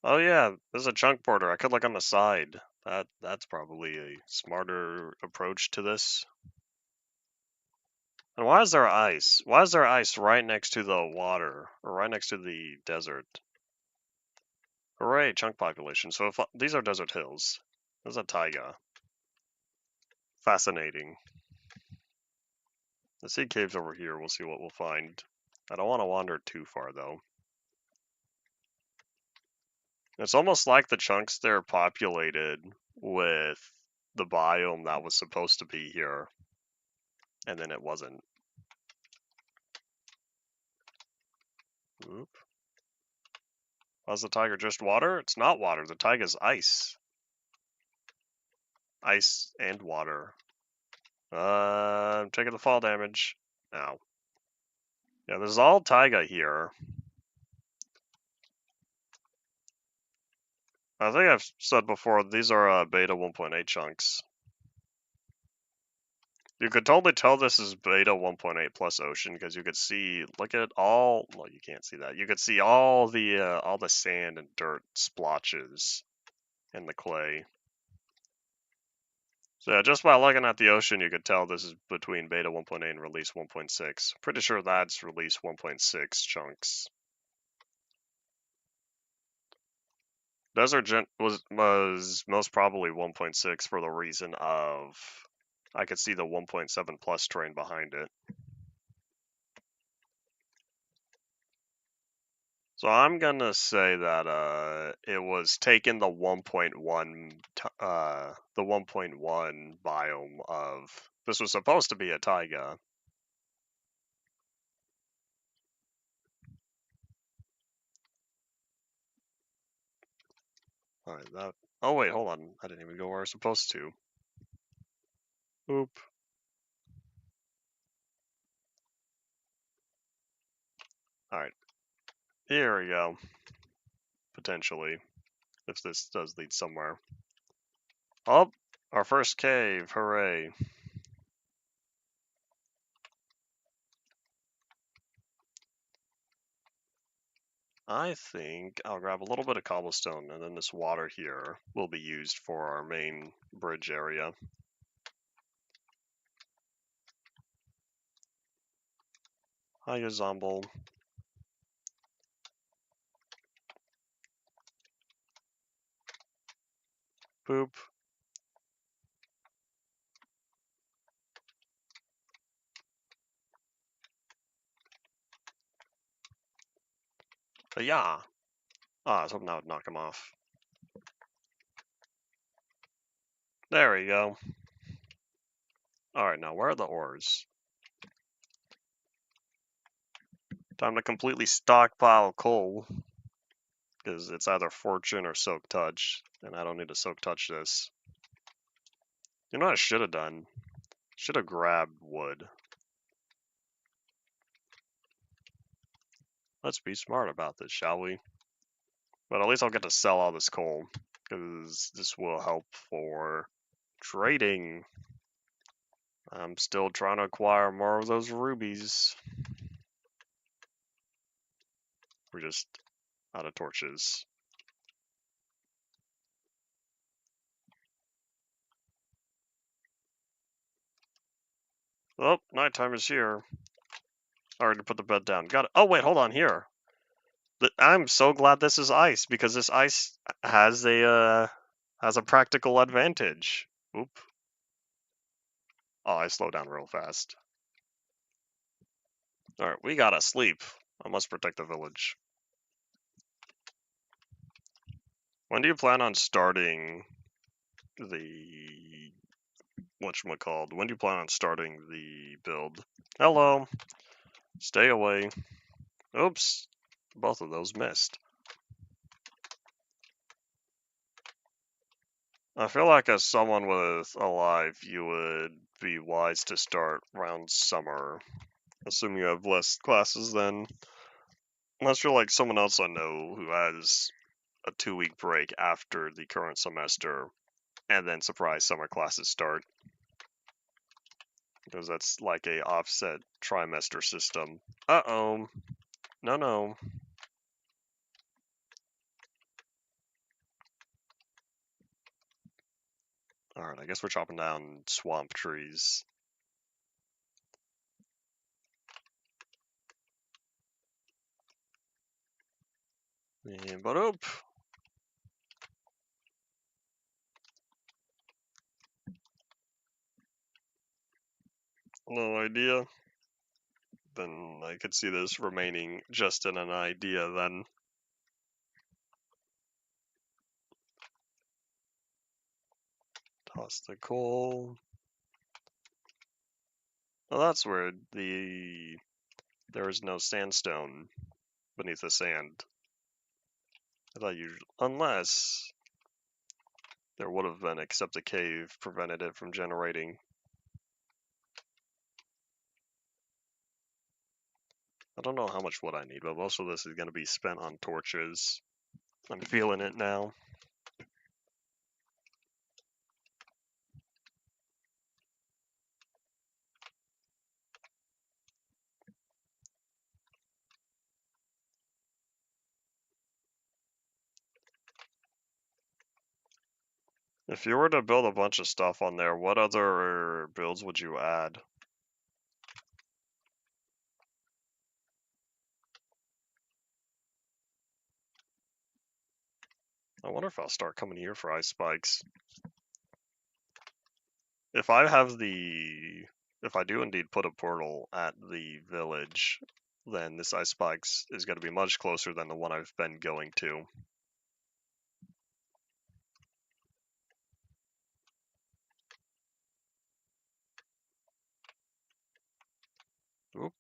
Oh yeah, there's a chunk border. I could look on the side. That's probably a smarter approach to this. And why is there ice? Why is there ice right next to the water, or right next to the desert? Hooray, chunk population. So if these are desert hills, there's a taiga. Fascinating. Let's see caves over here. We'll see what we'll find. I don't want to wander too far though. It's almost like the chunks there populated with the biome that was supposed to be here, and then it wasn't. Oop. How's the tiger? Just water? It's not water. The taiga's ice. Ice and water. I'm taking the fall damage. Ow. Yeah, there's all taiga here. I think I've said before, these are beta 1.8 chunks. You could totally tell this is beta 1.8 plus ocean because you could see, look at all, well, you can't see that. You could see all the sand and dirt splotches in the clay. So yeah, just by looking at the ocean, you could tell this is between beta 1.8 and release 1.6. Pretty sure that's release 1.6 chunks. Desert Gent was most probably 1.6 for the reason of I could see the 1.7 plus train behind it. So I'm gonna say that it was taking the 1.1 biome of this was supposed to be a taiga. All right, that. Oh wait, hold on. I didn't even go where I was supposed to. Oop. All right, here we go. Potentially, if this does lead somewhere. Oh, our first cave! Hooray! I think I'll grab a little bit of cobblestone, and then this water here will be used for our main bridge area. Hiya, Zomble. Poop. But yeah. I was hoping that would knock him off. There we go. Alright, now where are the ores? Time to completely stockpile coal. Because it's either Fortune or Soak Touch. And I don't need to Soak Touch this. You know what I should have done? Should have grabbed wood. Let's be smart about this, shall we? But at least I'll get to sell all this coal. Because this will help for trading. I'm still trying to acquire more of those rubies. We're just out of torches. Oh, nighttime is here. Alright, to put the bed down. Got it. Oh wait, hold on here. I'm so glad this is ice because this ice has a practical advantage. Oop. Oh, I slowed down real fast. Alright, we gotta sleep. I must protect the village. When do you plan on starting the whatchamacalled? When do you plan on starting the build? Hello. Stay away. Oops. Both of those missed. I feel like as someone with a life, you would be wise to start around summer. Assuming you have less classes then. Unless you're like someone else I know who has a 2-week break after the current semester, and then surprise summer classes start. Because that's like a offset trimester system. Uh-oh. No. Alright, I guess we're chopping down swamp trees. But oop. No idea. Then I could see this remaining just in an idea then. Toss the coal. Well, that's weird. There is no sandstone beneath the sand. I thought unless there would have been, except the cave prevented it from generating. I don't know how much wood I need, but most of this is going to be spent on torches. I'm feeling it now. If you were to build a bunch of stuff on there, what other builds would you add? I wonder if I'll start coming here for ice spikes. If I do indeed put a portal at the village, then this ice spikes is going to be much closer than the one I've been going to. Oop.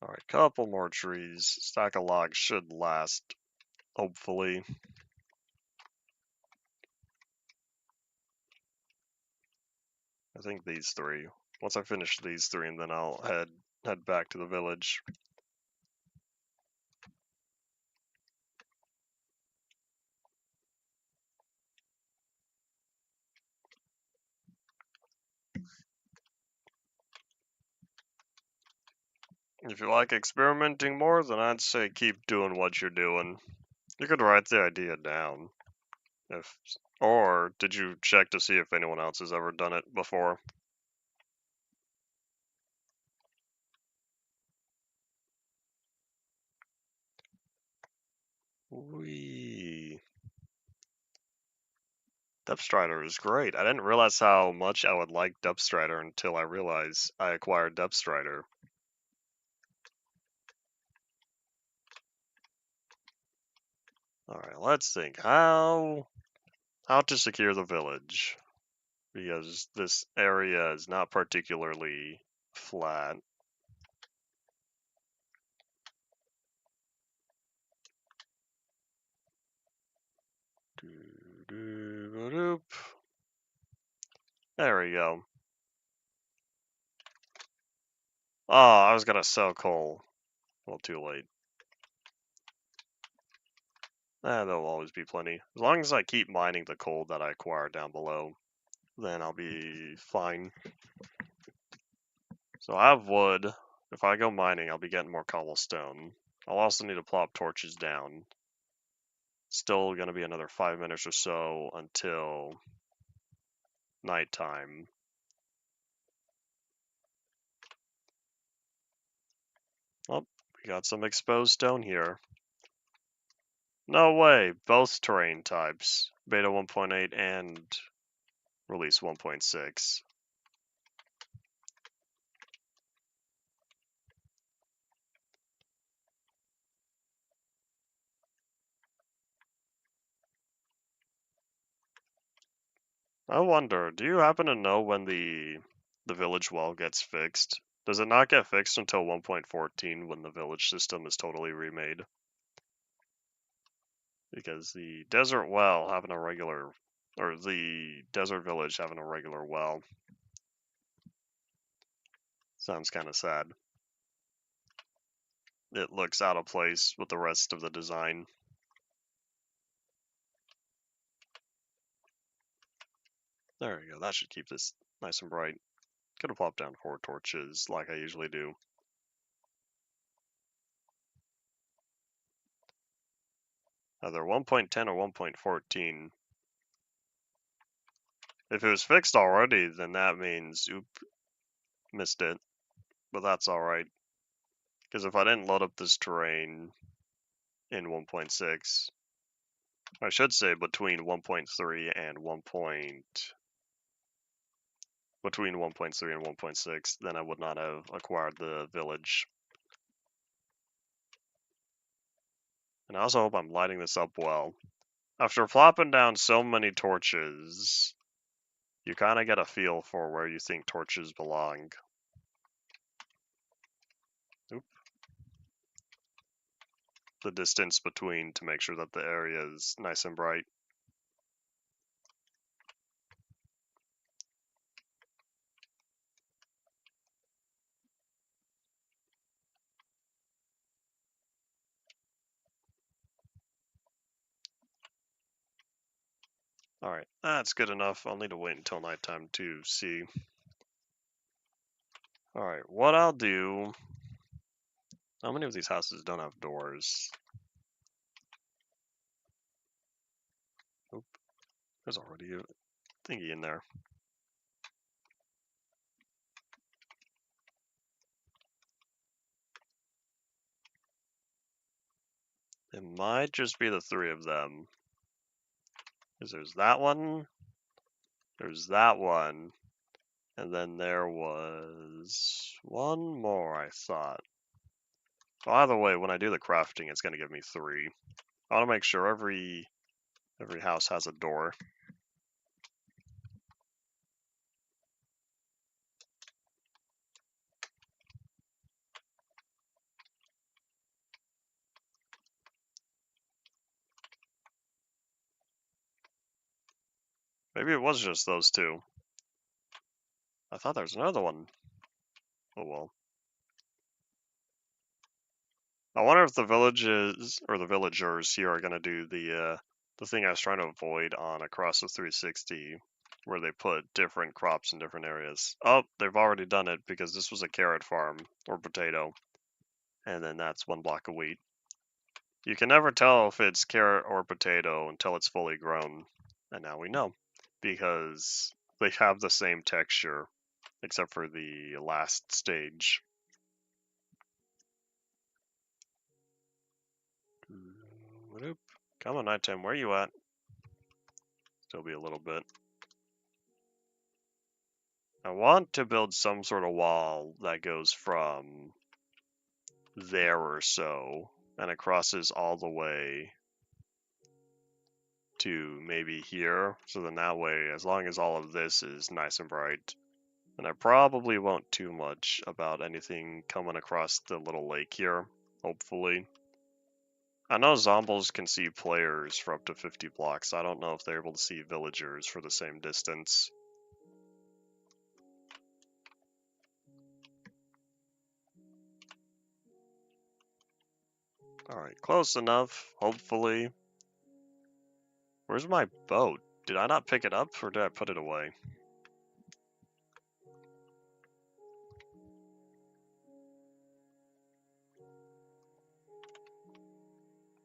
Alright, couple more trees. Stack of logs should last, hopefully. I think these three. Once I finish these three, and then I'll head back to the village. If you like experimenting more, then I'd say keep doing what you're doing. You could write the idea down. Or did you check to see if anyone else has ever done it before? Wee. Depth Strider is great. I didn't realize how much I would like Depth Strider until I realized I acquired Depth Strider. Alright, let's think. How to secure the village. Because this area is not particularly flat. There we go. Oh, I was gonna sell coal. Well, too late. There'll always be plenty. As long as I keep mining the coal that I acquired down below, then I'll be fine. So I have wood. If I go mining, I'll be getting more cobblestone. I'll also need to plop torches down. Still gonna be another 5 minutes or so until nighttime. Oh, we got some exposed stone here. No way, both terrain types. Beta 1.8 and release 1.6. I wonder, do you happen to know when the village well gets fixed? Does it not get fixed until 1.14 when the village system is totally remade? Because the desert well having a regular, or the desert village having a regular well sounds kind of sad. It looks out of place with the rest of the design. There we go, that should keep this nice and bright. Could have popped down 4 torches like I usually do. Either 1.10 or 1.14. If it was fixed already, then that means, oop, missed it. But that's alright. Because if I didn't load up this terrain in 1.6, I should say between 1.3 and 1. Between 1.3 and 1.6, then I would not have acquired the village. And I also hope I'm lighting this up well. After plopping down so many torches, you kind of get a feel for where you think torches belong. Oop. The distance between to make sure that the area is nice and bright. Alright, that's good enough. I'll need to wait until nighttime to see. Alright, what I'll do... How many of these houses don't have doors? Oop, there's already a thingy in there. It might just be the 3 of them. Because there's that one, there's that one, and then there was one more, I thought. Well, either way, when I do the crafting, it's going to give me 3. I want to make sure every house has a door. Maybe it was just those 2. I thought there was another one. Oh well. I wonder if the villages or the villagers here are gonna do the thing I was trying to avoid on Across the 360, where they put different crops in different areas. Oh, they've already done it because this was a carrot farm or potato, and then that's 1 block of wheat. You can never tell if it's carrot or potato until it's fully grown, and now we know because they have the same texture except for the last stage. Come on, nighttime, where you at? Still be a little bit. I want to build some sort of wall that goes from there or so, and it crosses all the way to maybe here. So then that way, as long as all of this is nice and bright, then I probably won't too much about anything coming across the little lake here, hopefully. I know zombies can see players for up to 50 blocks. I don't know if they're able to see villagers for the same distance. Alright, close enough, hopefully. Where's my boat? Did I not pick it up, or did I put it away?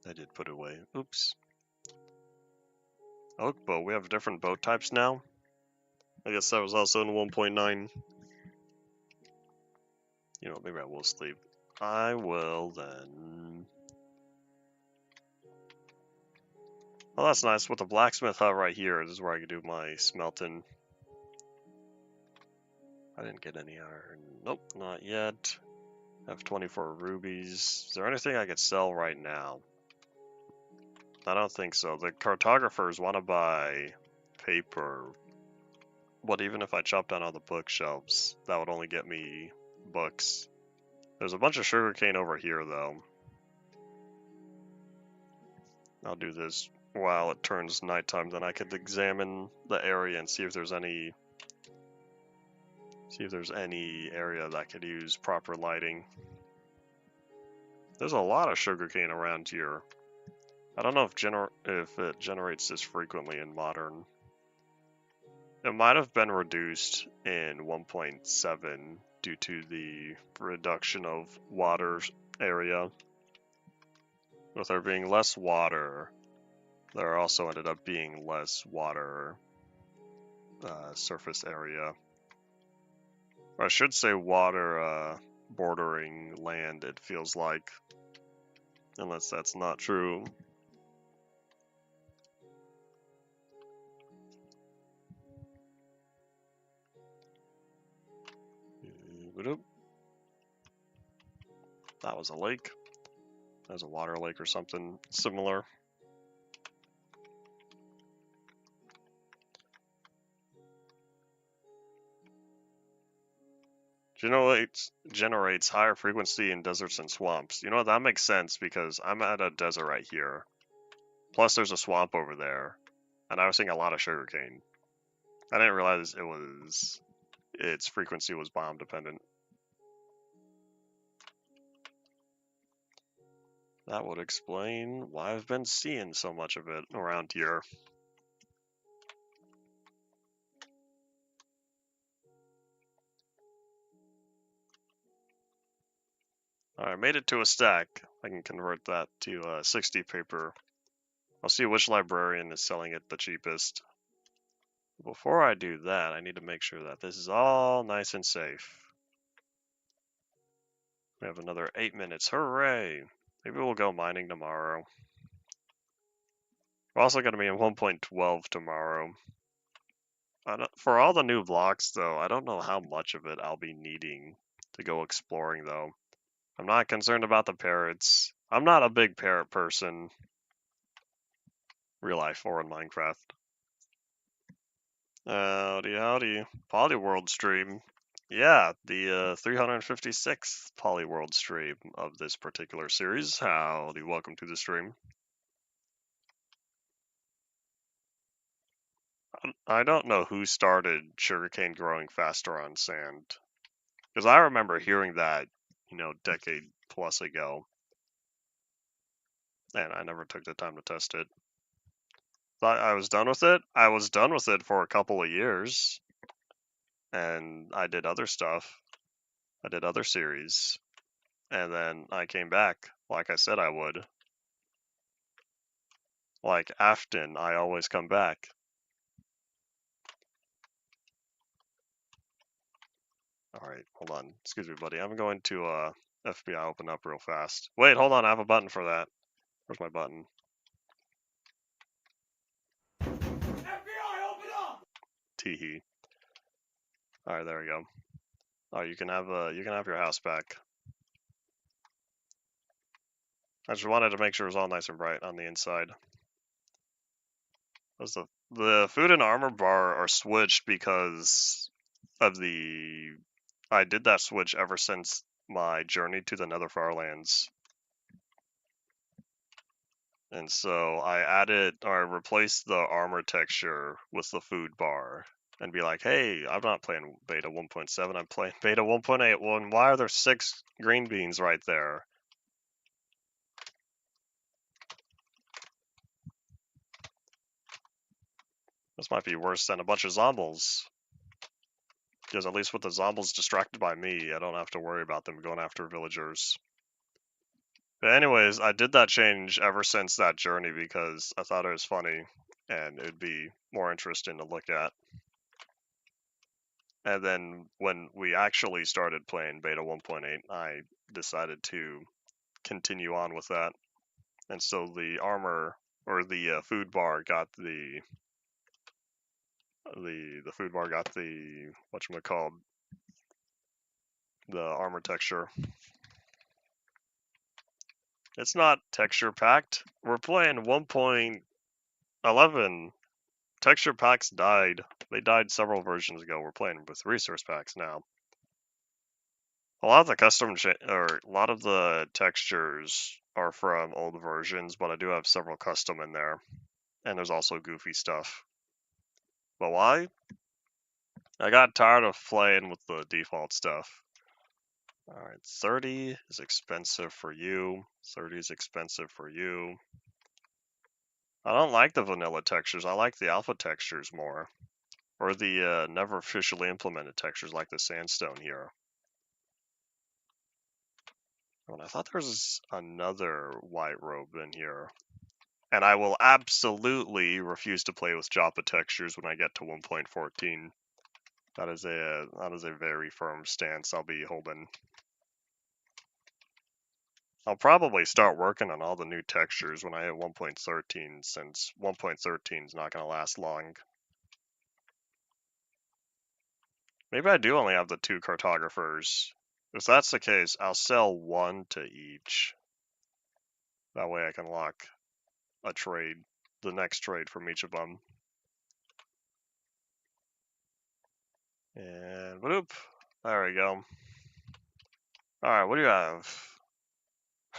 I did put it away. Oops. Oak boat. We have different boat types now. I guess that was also in 1.9. You know, maybe I will sleep. I will then. Oh, that's nice. With the blacksmith hut right here, this is where I can do my smelting. I didn't get any iron. Nope, not yet. I have 24 rubies. Is there anything I could sell right now? I don't think so. The cartographers want to buy paper, But even if I chop down all the bookshelves, that would only get me books. There's a bunch of sugarcane over here, though. I'll do this while it turns nighttime, then I could examine the area and see if there's any area that could use proper lighting. There's a lot of sugarcane around here. I don't know if it generates this frequently in modern. It might have been reduced in 1.7 due to the reduction of water area. With there being less water, there also ended up being less water surface area. Or I should say water bordering land, it feels like. Unless that's not true. That was a lake. That was a water lake or something similar. Generates higher frequency in deserts and swamps. You know what, that makes sense because I'm at a desert right here. Plus there's a swamp over there. And I was seeing a lot of sugarcane. I didn't realize its frequency was bomb dependent. That would explain why I've been seeing so much of it around here. Alright, made it to a stack. I can convert that to 60 paper. I'll see which librarian is selling it the cheapest. Before I do that, I need to make sure that this is all nice and safe. We have another 8 minutes. Hooray! Maybe we'll go mining tomorrow. We're also going to be in 1.12 tomorrow. For all the new blocks, though, I don't know how much of it I'll be needing to go exploring, though. I'm not concerned about the parrots. I'm not a big parrot person. Real life or in Minecraft. Howdy, howdy. Polyworld stream. Yeah, the 356th Polyworld stream of this particular series. Howdy, welcome to the stream. I don't know who started sugarcane growing faster on sand. Because I remember hearing that, decade plus ago. And I never took the time to test it. Thought I was done with it. I was done with it for a couple of years. And I did other stuff. I did other series. And then I came back, like I said I would. Like Afton, I always come back. Alright, hold on. Excuse me, buddy. I'm going to FBI open up real fast. Wait, hold on. I have a button for that. Where's my button? FBI, open up! Teehee. Alright, there we go. Oh, you can have your house back. I just wanted to make sure it was all nice and bright on the inside. The food and armor bar are switched because of I did that switch ever since my journey to the Nether Farlands. And so I replaced the armor texture with the food bar and be like, hey, I'm not playing beta 1.7, I'm playing beta 1.8. Well, and why are there 6 green beans right there? This might be worse than a bunch of zombies. Because at least with the zombies distracted by me, I don't have to worry about them going after villagers. But anyways, I did that change ever since that journey because I thought it was funny and it'd be more interesting to look at. And then when we actually started playing beta 1.8, I decided to continue on with that. And so the armor or the food bar got the food bar got the whatchamacalled, the armor texture. It's not texture packed. We're playing 1.11. texture packs died. They died several versions ago. We're playing with resource packs now. A lot of the a lot of the textures are from old versions, but I do have several custom in there. And there's also goofy stuff. But why? I got tired of playing with the default stuff. Alright, 30 is expensive for you. 30 is expensive for you. I don't like the vanilla textures. I like the alpha textures more. Or the never officially implemented textures like the sandstone here. Oh, and I thought there was another white robe in here. And I will absolutely refuse to play with Joppa textures when I get to 1.14. That is a very firm stance I'll be holding. I'll probably start working on all the new textures when I hit 1.13, since 1.13 is not going to last long. Maybe I do only have the 2 cartographers. If that's the case, I'll sell 1 to each. That way I can lock a trade, the next trade from each of them. And whoop, there we go. Alright, what do you have?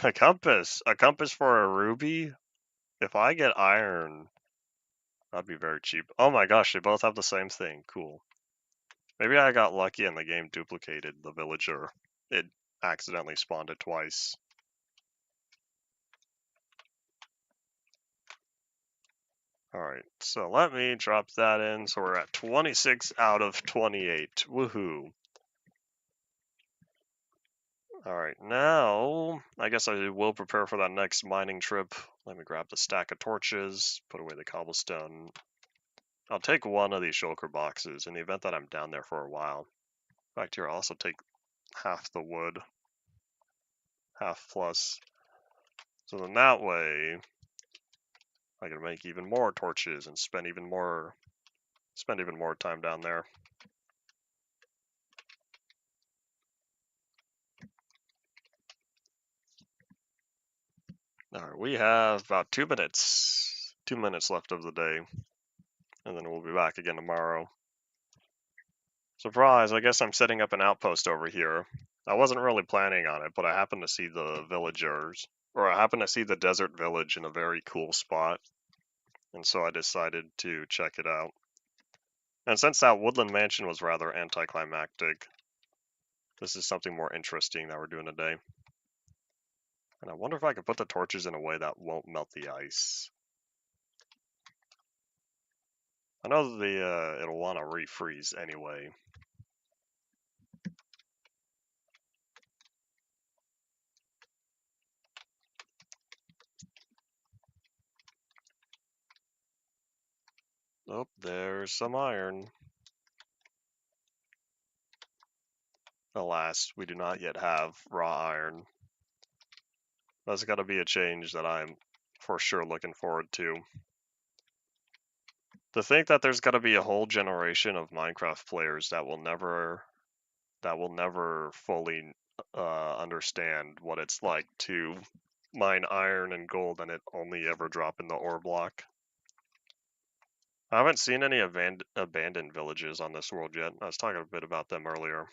A compass. A compass for a ruby? If I get iron, that'd be very cheap. Oh my gosh, they both have the same thing. Cool. Maybe I got lucky and the game duplicated the villager. It accidentally spawned it twice. Alright, so let me drop that in. So we're at 26 out of 28. Woohoo. Alright, now I guess I will prepare for that next mining trip. Let me grab the stack of torches, put away the cobblestone. I'll take one of these shulker boxes in the event that I'm down there for a while. In fact, here, I'll also take half the wood. Half plus. So then that way, I can make even more torches and spend even more time down there. Alright, we have about 2 minutes. 2 minutes left of the day. And then we'll be back again tomorrow. Surprise, I guess I'm setting up an outpost over here. I wasn't really planning on it, but I happened to see the villagers, or I happened to see the desert village in a very cool spot. And so I decided to check it out. And since that woodland mansion was rather anticlimactic, this is something more interesting that we're doing today. And I wonder if I could put the torches in a way that won't melt the ice. I know it'll want to refreeze anyway. Oh, there's some iron. Alas, we do not yet have raw iron. That's got to be a change that I'm for sure looking forward to. To think that there's got to be a whole generation of Minecraft players that will never fully understand what it's like to mine iron and gold and it only ever drop in the ore block. I haven't seen any abandoned villages on this world yet. I was talking a bit about them earlier.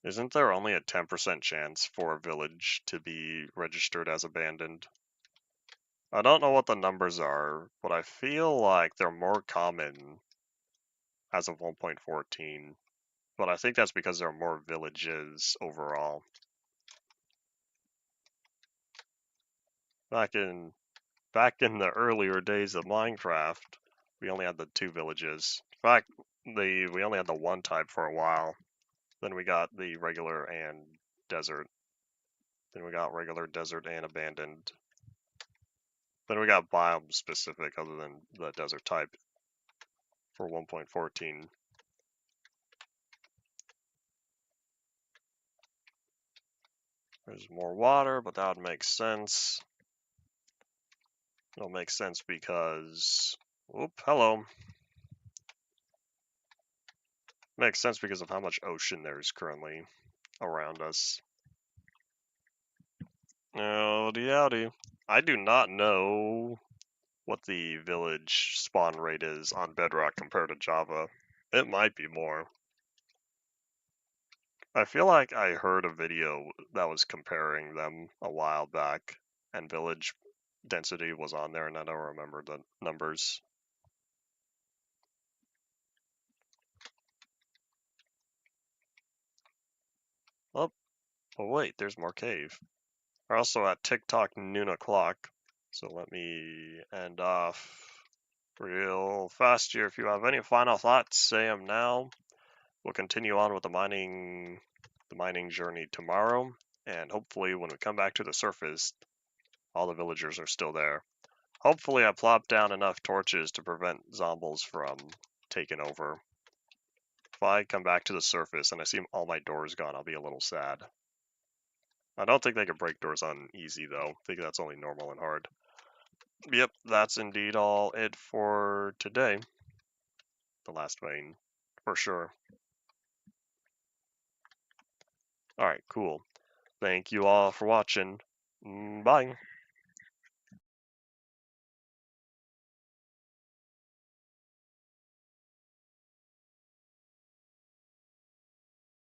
Isn't there only a 10% chance for a village to be registered as abandoned? I don't know what the numbers are, but I feel like they're more common as of 1.14. But I think that's because there are more villages overall. Back in the earlier days of Minecraft, we only had the 2 villages. In fact, we only had the 1 type for a while. Then we got the regular and desert. Then we got regular, desert, and abandoned. Then we got biome specific other than the desert type for 1.14. There's more water, but that would make sense. It'll make sense because... Oop, hello. Makes sense because of how much ocean there is currently around us. Howdy howdy. I do not know what the village spawn rate is on Bedrock compared to Java. It might be more. I feel like I heard a video that was comparing them a while back, and village density was on there, and I don't remember the numbers. Oh, oh wait, there's more cave. We're also at TikTok noon o'clock, so let me end off real fast here. If you have any final thoughts, say them now. We'll continue on with the mining journey tomorrow, and hopefully when we come back to the surface, all the villagers are still there. Hopefully I plopped down enough torches to prevent zombies from taking over. If I come back to the surface and I see all my doors gone, I'll be a little sad. I don't think they can break doors on easy though. I think that's only normal and hard. Yep, that's indeed all it for today. The last vein, for sure. Alright, cool. Thank you all for watching. Bye.